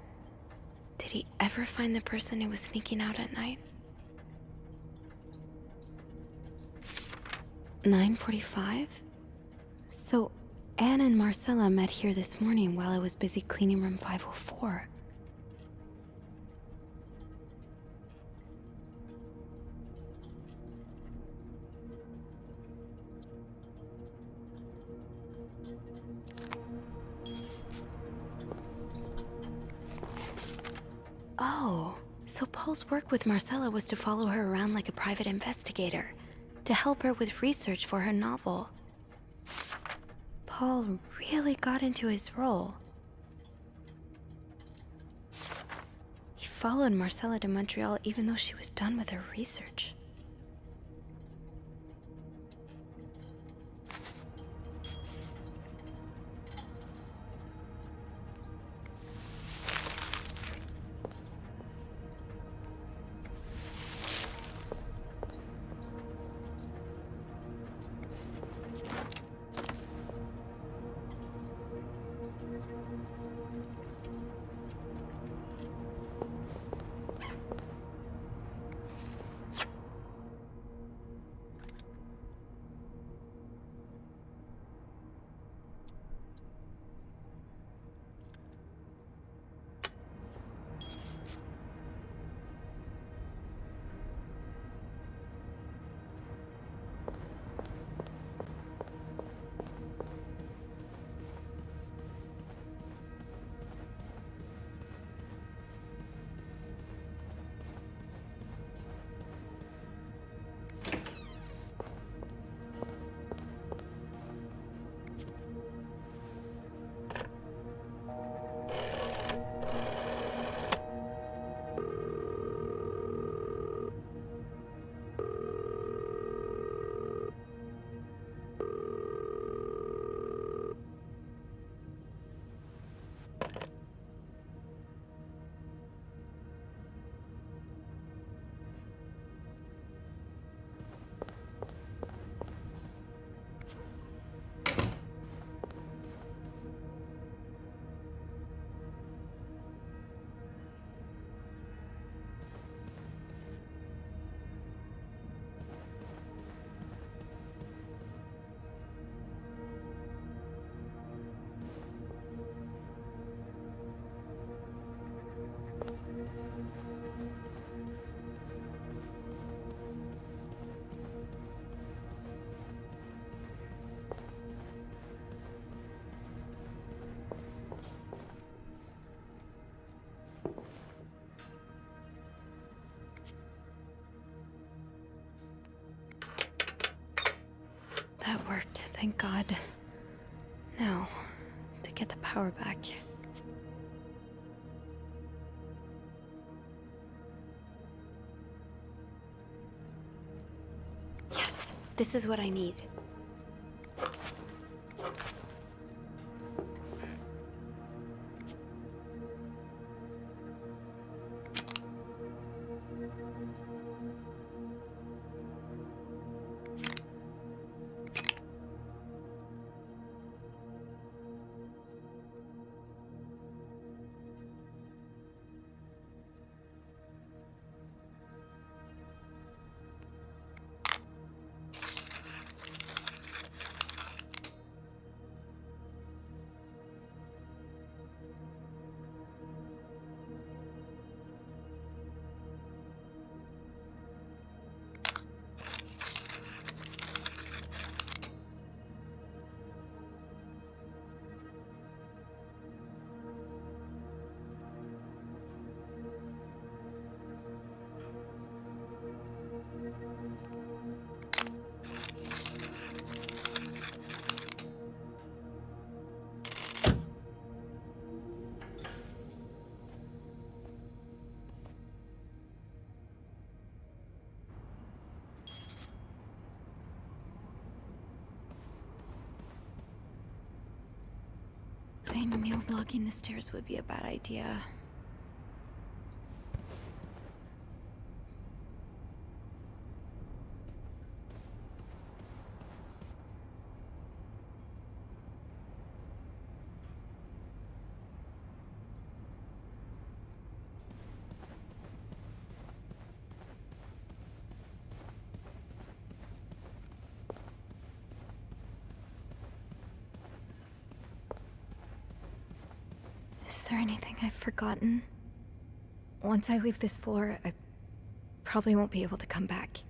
[SPEAKER 4] Did he ever find the person who was sneaking out at night? 9:45? So Anne and Marcella met here this morning while I was busy cleaning room 504. Oh, so Paul's work with Marcella was to follow her around like a private investigator, to help her with research for her novel. Paul really got into his role. He followed Marcella to Montreal even though she was done with her research. That worked, thank God. Now, to get the power back. Yes, this is what I need. I knew blocking the stairs would be a bad idea. Is there anything I've forgotten? Once I leave this floor, I probably won't be able to come back.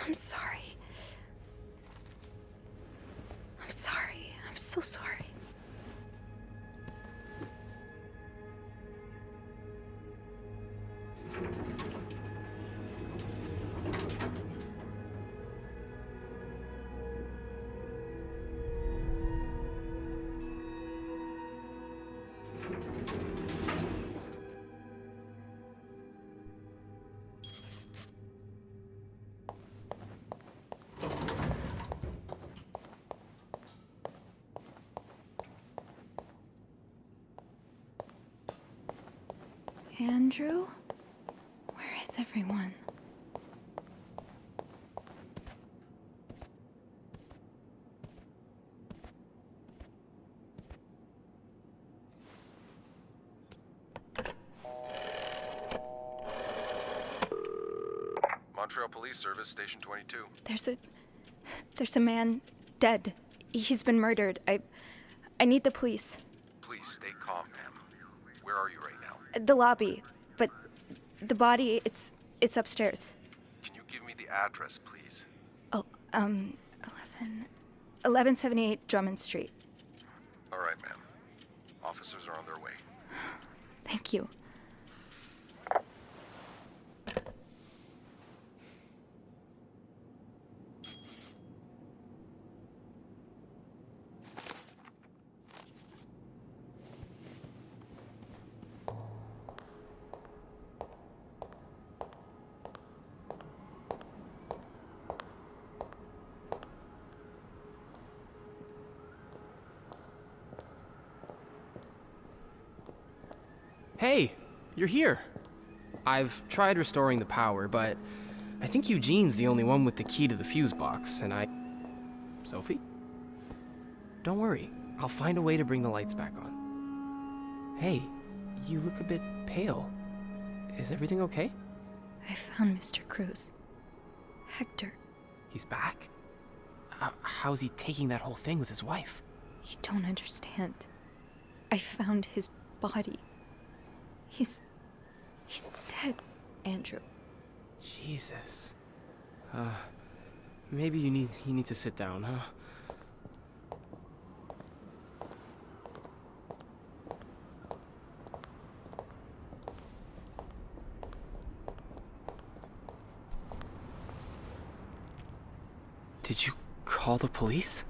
[SPEAKER 4] I'm sorry. I'm sorry. I'm so sorry. Andrew? Where is everyone?
[SPEAKER 1] Montreal Police Service, Station 22.
[SPEAKER 4] There's a man dead. He's been murdered. I need the police.
[SPEAKER 1] Please stay calm, ma'am. Where are you right now?
[SPEAKER 4] The lobby, but the body, it's upstairs.
[SPEAKER 1] Can you give me the address, please?
[SPEAKER 4] Oh, 1178 Drummond Street.
[SPEAKER 1] All right, ma'am. Officers are on their way.
[SPEAKER 4] Thank you.
[SPEAKER 7] Hey, you're here. I've tried restoring the power, but I think Eugene's the only one with the key to the fuse box, and Sophie? Don't worry, I'll find a way to bring the lights back on. Hey, you look a bit pale. Is everything okay?
[SPEAKER 4] I found Mr. Cruz. Hector.
[SPEAKER 7] He's back? How's he taking that whole thing with his wife?
[SPEAKER 4] You don't understand. I found his body. He's dead, Andrew.
[SPEAKER 7] Jesus. Maybe you need to sit down, huh? Did you call the police?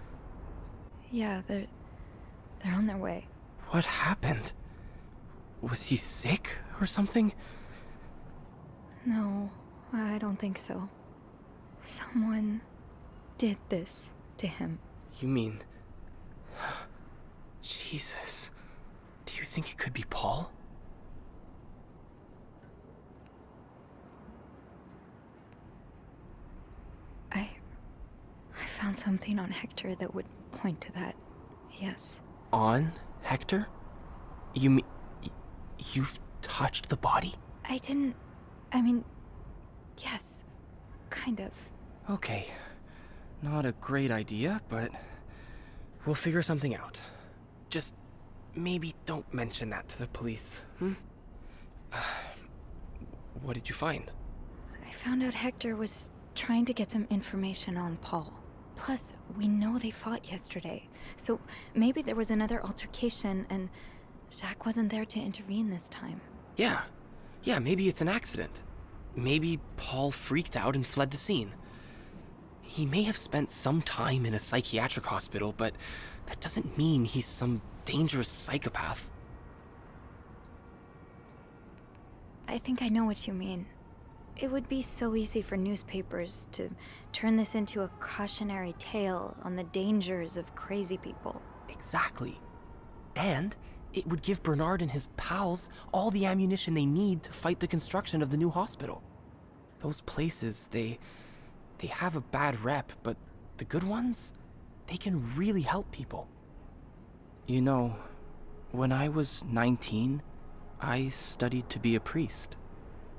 [SPEAKER 4] Yeah, they're on their way.
[SPEAKER 7] What happened? Was he sick or something?
[SPEAKER 4] No, I don't think so. Someone did this to him.
[SPEAKER 7] You mean... Jesus. Do you think it could be Paul?
[SPEAKER 4] I found something on Hector that would point to that. Yes.
[SPEAKER 7] On Hector? You mean... You've touched the body?
[SPEAKER 4] Yes. Kind of.
[SPEAKER 7] Okay. Not a great idea, but we'll figure something out. Just maybe don't mention that to the police, What did you find?
[SPEAKER 4] I found out Hector was trying to get some information on Paul. Plus, we know they fought yesterday. So maybe there was another altercation and Jacques wasn't there to intervene this time.
[SPEAKER 7] Yeah, maybe it's an accident. Maybe Paul freaked out and fled the scene. He may have spent some time in a psychiatric hospital, but that doesn't mean he's some dangerous psychopath.
[SPEAKER 4] I think I know what you mean. It would be so easy for newspapers to turn this into a cautionary tale on the dangers of crazy people.
[SPEAKER 7] Exactly. And it would give Bernard and his pals all the ammunition they need to fight the construction of the new hospital. Those places, they have a bad rep, but the good ones, they can really help people. You know, when I was 19, I studied to be a priest,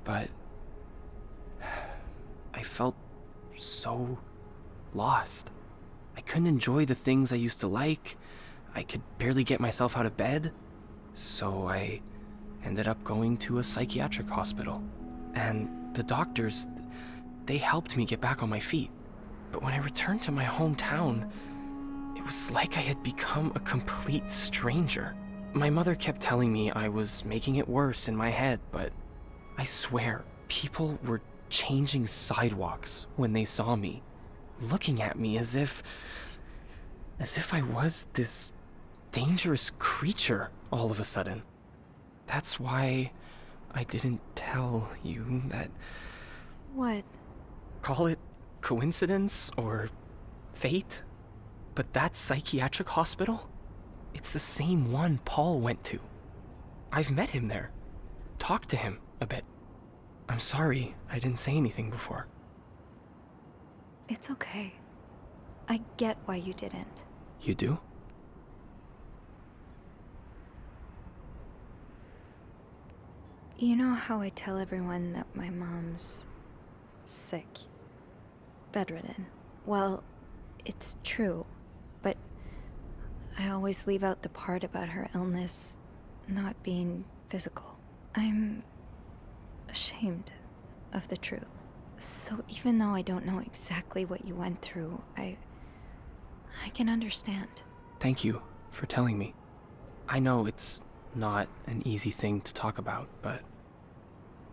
[SPEAKER 7] but I felt so lost. I couldn't enjoy the things I used to like. I could barely get myself out of bed. So I ended up going to a psychiatric hospital. And the doctors, They helped me get back on my feet. But when I returned to my hometown, it was like I had become a complete stranger. My mother kept telling me I was making it worse in my head, but I swear, people were changing sidewalks when they saw me, looking at me as if I was this dangerous creature all of a sudden. That's why I didn't tell you that.
[SPEAKER 4] What?
[SPEAKER 7] Call it coincidence or fate, but that psychiatric hospital, it's the same one Paul went to. I've met him there, talked to him a bit. I'm sorry I didn't say anything before.
[SPEAKER 4] It's okay. I get why you didn't.
[SPEAKER 7] You do?
[SPEAKER 4] You know how I tell everyone that my mom's sick, bedridden? Well, it's true, but I always leave out the part about her illness not being physical. I'm ashamed of the truth. So even though I don't know exactly what you went through, I can understand.
[SPEAKER 7] Thank you for telling me. I know it's not an easy thing to talk about, but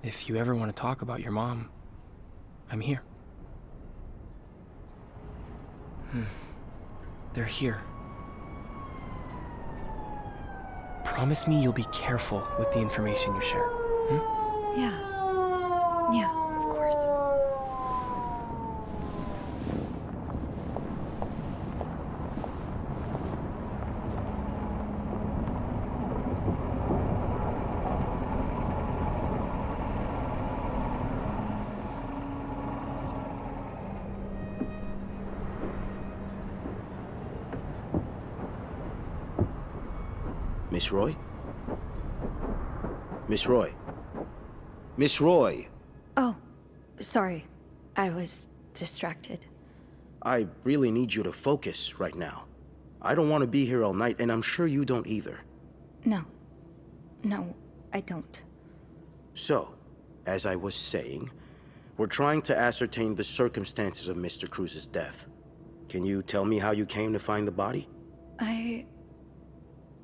[SPEAKER 7] if you ever want to talk about your mom, I'm here. They're here. Promise me you'll be careful with the information you share.
[SPEAKER 4] Yeah. Yeah, of course.
[SPEAKER 3] Miss Roy? Miss Roy? Miss Roy!
[SPEAKER 4] Oh, sorry. I was distracted.
[SPEAKER 3] I really need you to focus right now. I don't want to be here all night, and I'm sure you don't either.
[SPEAKER 4] No. No, I don't.
[SPEAKER 3] So, as I was saying, we're trying to ascertain the circumstances of Mr. Cruz's death. Can you tell me how you came to find the body?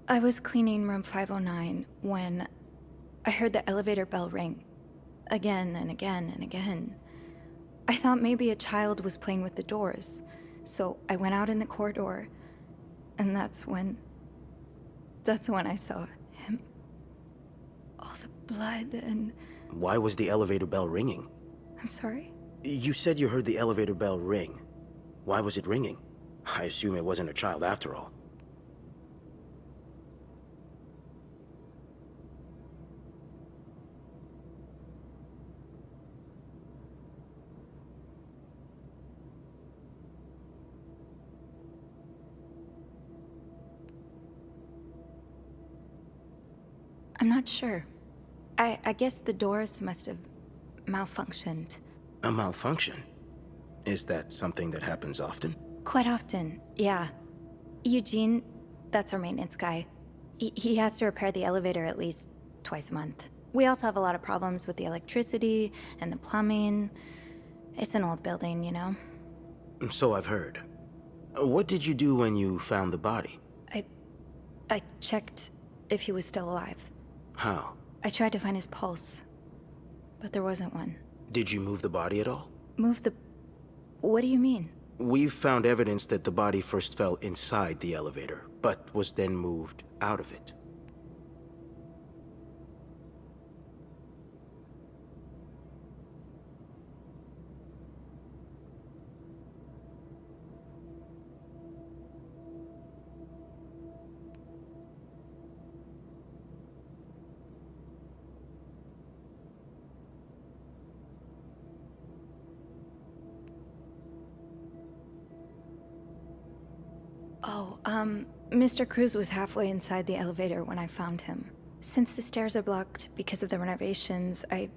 [SPEAKER 4] I was cleaning room 509 when I heard the elevator bell ring. Again and again and again. I thought maybe a child was playing with the doors, so I went out in the corridor, and that's when I saw him. All the blood and...
[SPEAKER 3] Why was the elevator bell ringing?
[SPEAKER 4] I'm sorry?
[SPEAKER 3] You said you heard the elevator bell ring. Why was it ringing? I assume it wasn't a child after all.
[SPEAKER 4] I'm not sure. I guess the doors must have malfunctioned.
[SPEAKER 3] A malfunction? Is that something that happens often?
[SPEAKER 4] Quite often, yeah. Eugene, that's our maintenance guy. He has to repair the elevator at least twice a month. We also have a lot of problems with the electricity and the plumbing. It's an old building, you know?
[SPEAKER 3] So I've heard. What did you do when you found the body?
[SPEAKER 4] I checked if he was still alive.
[SPEAKER 3] How?
[SPEAKER 4] I tried to find his pulse, but there wasn't one.
[SPEAKER 3] Did you move the body at all?
[SPEAKER 4] Move the... What do you mean?
[SPEAKER 3] We've found evidence that the body first fell inside the elevator, but was then moved out of it.
[SPEAKER 4] Oh, Mr. Cruz was halfway inside the elevator when I found him. Since the stairs are blocked because of the renovations, I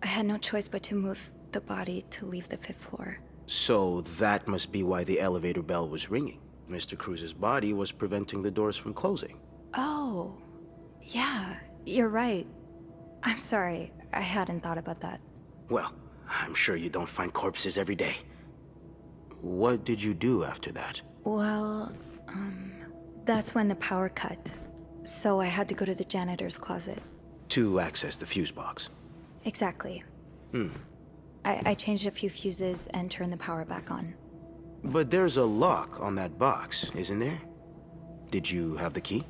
[SPEAKER 4] had no choice but to move the body to leave the 5th floor.
[SPEAKER 3] So that must be why the elevator bell was ringing. Mr. Cruz's body was preventing the doors from closing.
[SPEAKER 4] Oh, yeah, you're right. I'm sorry, I hadn't thought about that.
[SPEAKER 3] Well, I'm sure you don't find corpses every day. What did you do after that?
[SPEAKER 4] Well, that's when the power cut. So I had to go to the janitor's closet.
[SPEAKER 3] To access the fuse box.
[SPEAKER 4] Exactly. I changed a few fuses and turned the power back on.
[SPEAKER 3] But there's a lock on that box, isn't there? Did you have the key?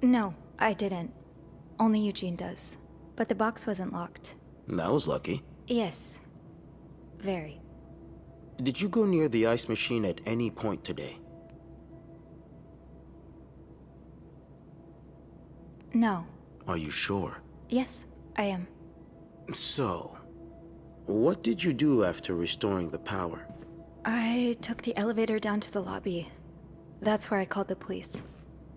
[SPEAKER 4] No, I didn't. Only Eugene does. But the box wasn't locked.
[SPEAKER 3] That was lucky.
[SPEAKER 4] Yes. Very.
[SPEAKER 3] Did you go near the ice machine at any point today?
[SPEAKER 4] No.
[SPEAKER 3] Are you sure?
[SPEAKER 4] Yes, I am.
[SPEAKER 3] So, what did you do after restoring the power?
[SPEAKER 4] I took the elevator down to the lobby. That's where I called the police.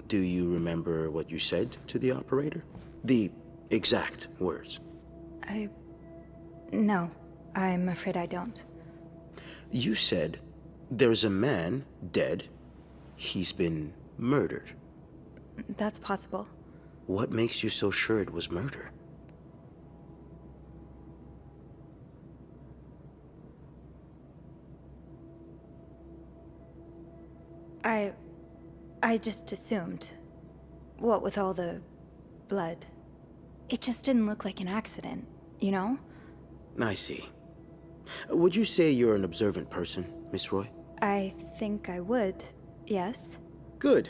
[SPEAKER 3] Do you remember what you said to the operator? The exact words.
[SPEAKER 4] No, I'm afraid I don't.
[SPEAKER 3] You said, there's a man dead. He's been murdered.
[SPEAKER 4] That's possible.
[SPEAKER 3] What makes you so sure it was murder?
[SPEAKER 4] I just assumed. What with all the blood. It just didn't look like an accident, you know?
[SPEAKER 3] I see. Would you say you're an observant person, Miss Roy?
[SPEAKER 4] I think I would, yes.
[SPEAKER 3] Good.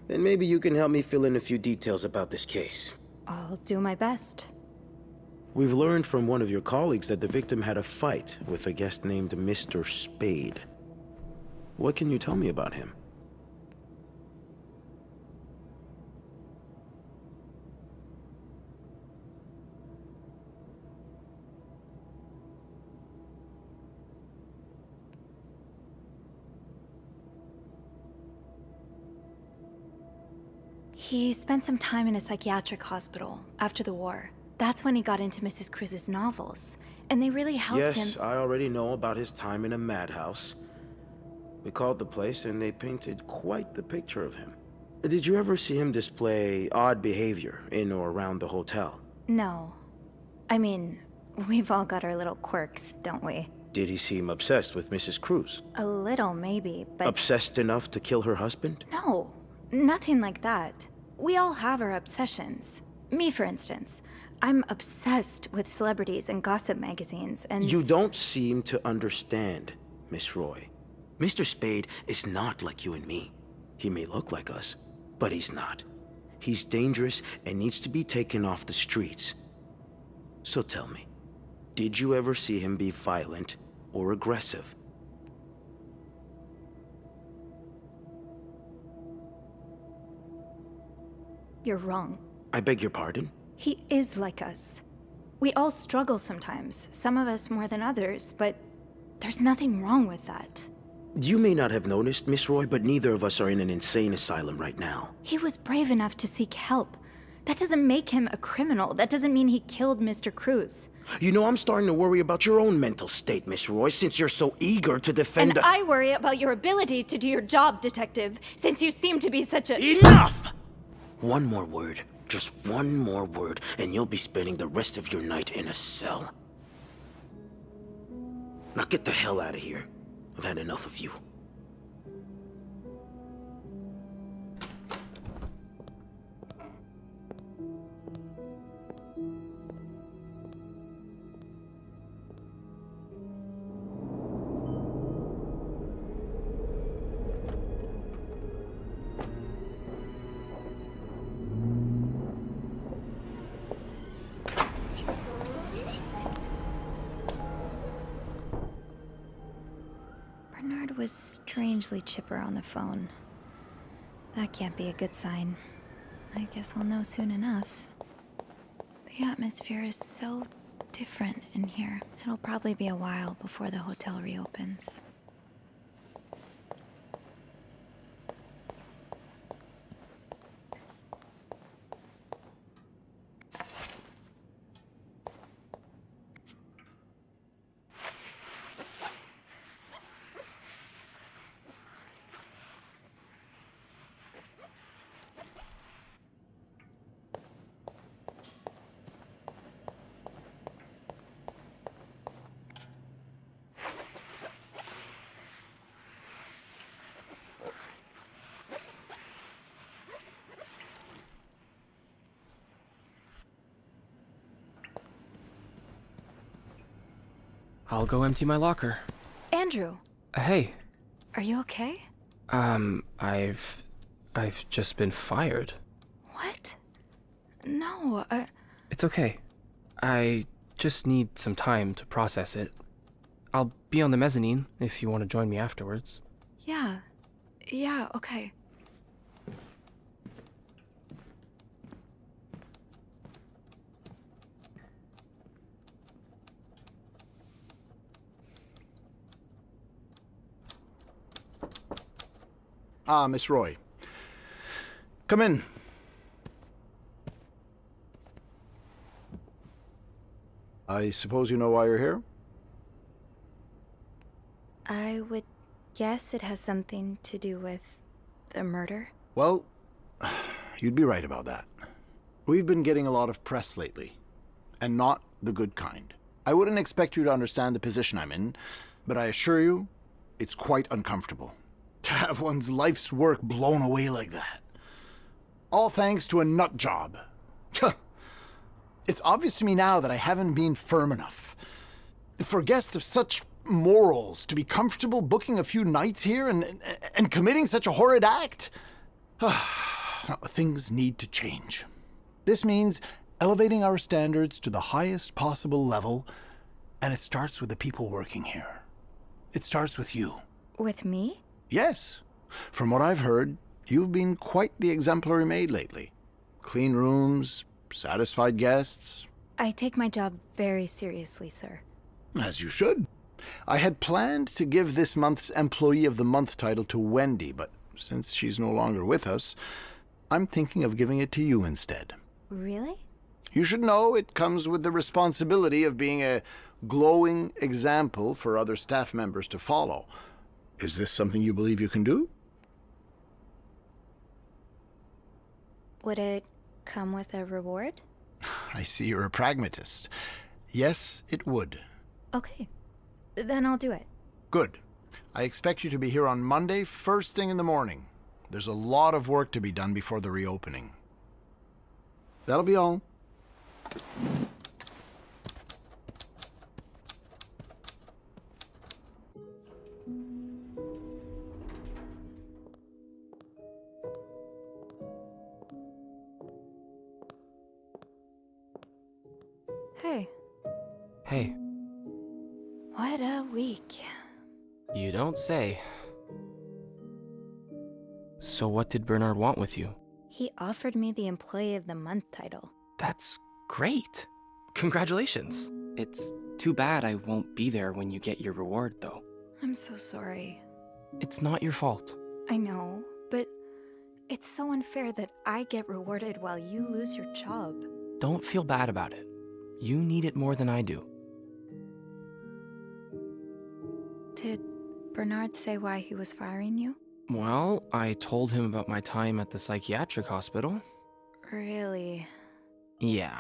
[SPEAKER 3] Then maybe you can help me fill in a few details about this case.
[SPEAKER 4] I'll do my best.
[SPEAKER 3] We've learned from one of your colleagues that the victim had a fight with a guest named Mr. Spade. What can you tell me about him?
[SPEAKER 4] He spent some time in a psychiatric hospital after the war. That's when he got into Mrs. Cruz's novels, and they really helped him.
[SPEAKER 3] Yes, I already know about his time in a madhouse. We called the place and they painted quite the picture of him. Did you ever see him display odd behavior in or around the hotel?
[SPEAKER 4] No. I mean, we've all got our little quirks, don't we?
[SPEAKER 3] Did he seem obsessed with Mrs. Cruz?
[SPEAKER 4] A little, maybe, but...
[SPEAKER 3] Obsessed enough to kill her husband?
[SPEAKER 4] No, nothing like that. We all have our obsessions. Me, for instance. I'm obsessed with celebrities and gossip magazines, and...
[SPEAKER 3] You don't seem to understand, Miss Roy. Mr. Spade is not like you and me. He may look like us, but he's not. He's dangerous and needs to be taken off the streets. So tell me, did you ever see him be violent or aggressive?
[SPEAKER 4] You're wrong.
[SPEAKER 3] I beg your pardon?
[SPEAKER 4] He is like us. We all struggle sometimes, some of us more than others, but there's nothing wrong with that.
[SPEAKER 3] You may not have noticed, Miss Roy, but neither of us are in an insane asylum right now.
[SPEAKER 4] He was brave enough to seek help. That doesn't make him a criminal. That doesn't mean he killed Mr. Cruz.
[SPEAKER 3] You know, I'm starting to worry about your own mental state, Miss Roy, since you're so eager to defend
[SPEAKER 4] And I worry about your ability to do your job, Detective, since you seem to be such a—
[SPEAKER 3] Enough! One more word, just one more word, and you'll be spending the rest of your night in a cell. Now get the hell out of here. I've had enough of you.
[SPEAKER 4] Bernard was strangely chipper on the phone. That can't be a good sign. I guess I'll know soon enough. The atmosphere is so different in here. It'll probably be a while before the hotel reopens.
[SPEAKER 7] I'll go empty my locker.
[SPEAKER 6] Andrew,
[SPEAKER 7] Hey,
[SPEAKER 6] are you okay?
[SPEAKER 7] I've just been fired.
[SPEAKER 6] What? No,
[SPEAKER 7] It's okay. I just need some time to process it. I'll be on the mezzanine if you want to join me afterwards.
[SPEAKER 6] yeah. Yeah, okay.
[SPEAKER 10] Ah, Miss Roy. Come in. I suppose you know why you're here?
[SPEAKER 4] I would guess it has something to do with the murder.
[SPEAKER 10] Well, you'd be right about that. We've been getting a lot of press lately, and not the good kind. I wouldn't expect you to understand the position I'm in, but I assure you, it's quite uncomfortable. To have one's life's work blown away like that. All thanks to a nut job. It's obvious to me now that I haven't been firm enough. For guests of such morals to be comfortable booking a few nights here and committing such a horrid act? Things need to change. This means elevating our standards to the highest possible level, and it starts with the people working here. It starts with you.
[SPEAKER 4] With me?
[SPEAKER 10] Yes. From what I've heard, you've been quite the exemplary maid lately. Clean rooms, satisfied guests.
[SPEAKER 4] I take my job very seriously, sir.
[SPEAKER 10] As you should. I had planned to give this month's Employee of the Month title to Wendy, but since she's no longer with us, I'm thinking of giving it to you instead.
[SPEAKER 4] Really?
[SPEAKER 10] You should know it comes with the responsibility of being a glowing example for other staff members to follow. Is this something you believe you can do?
[SPEAKER 4] Would it come with a reward?
[SPEAKER 10] I see you're a pragmatist. Yes, it would.
[SPEAKER 4] Okay. Then I'll do it.
[SPEAKER 10] Good. I expect you to be here on Monday, first thing in the morning. There's a lot of work to be done before the reopening. That'll be all.
[SPEAKER 4] Hey.
[SPEAKER 7] Hey,
[SPEAKER 4] What a week.
[SPEAKER 7] you don't say. So what did Bernard want with you?
[SPEAKER 4] He offered me the Employee of the Month title.
[SPEAKER 7] That's great. Congratulations. It's too bad I won't be there when you get your reward, though.
[SPEAKER 4] I'm so sorry.
[SPEAKER 7] It's not your fault.
[SPEAKER 4] I know, but it's so unfair that I get rewarded while you lose your job.
[SPEAKER 7] Don't feel bad about it. You need it more than I do.
[SPEAKER 4] Did Bernard say why he was firing you?
[SPEAKER 7] Well, I told him about my time at the psychiatric hospital.
[SPEAKER 4] Really?
[SPEAKER 7] Yeah.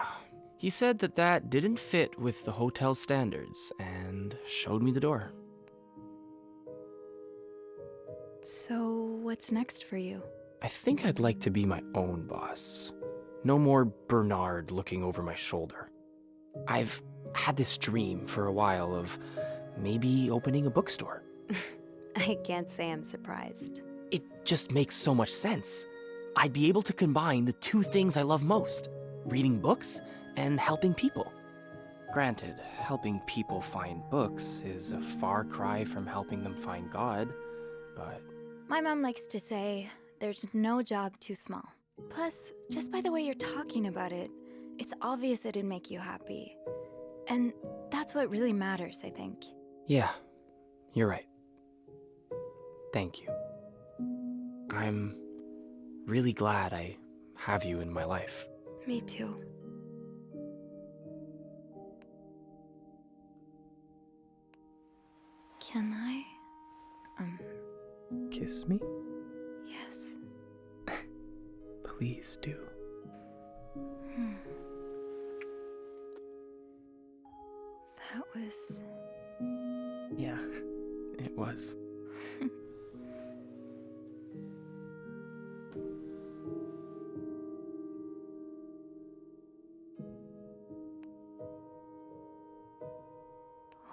[SPEAKER 7] He said that didn't fit with the hotel's standards and showed me the door.
[SPEAKER 4] So, what's next for you?
[SPEAKER 7] I think I'd like to be my own boss. No more Bernard looking over my shoulder. I've had this dream for a while of maybe opening a bookstore.
[SPEAKER 4] I can't say I'm surprised.
[SPEAKER 7] It just makes so much sense. I'd be able to combine the two things I love most, reading books and helping people. Granted, helping people find books is a far cry from helping them find God, but...
[SPEAKER 4] My mom likes to say, there's no job too small. Plus, just by the way you're talking about it, it's obvious it'd make you happy. And that's what really matters, I think.
[SPEAKER 7] Yeah, you're right. Thank you. I'm really glad I have you in my life.
[SPEAKER 4] Me too. Can I?
[SPEAKER 7] Kiss me?
[SPEAKER 4] Yes.
[SPEAKER 7] Please do.
[SPEAKER 4] That was...
[SPEAKER 7] Yeah, it was.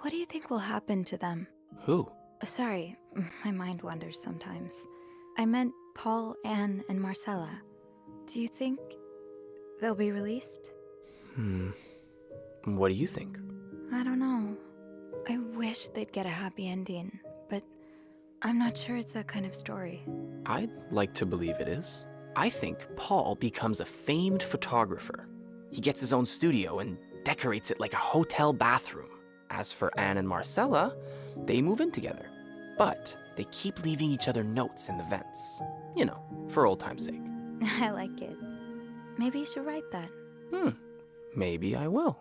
[SPEAKER 4] What do you think will happen to them?
[SPEAKER 7] Who?
[SPEAKER 4] Sorry, my mind wanders sometimes. I meant Paul, Anne, and Marcella. Do you think they'll be released?
[SPEAKER 7] What do you think?
[SPEAKER 4] I don't know. I wish they'd get a happy ending, but I'm not sure it's that kind of story.
[SPEAKER 7] I'd like to believe it is. I think Paul becomes a famed photographer. He gets his own studio and decorates it like a hotel bathroom. As for Anne and Marcella, they move in together. But they keep leaving each other notes in the vents. You know, for old time's sake.
[SPEAKER 4] I like it. Maybe you should write that.
[SPEAKER 7] Maybe I will.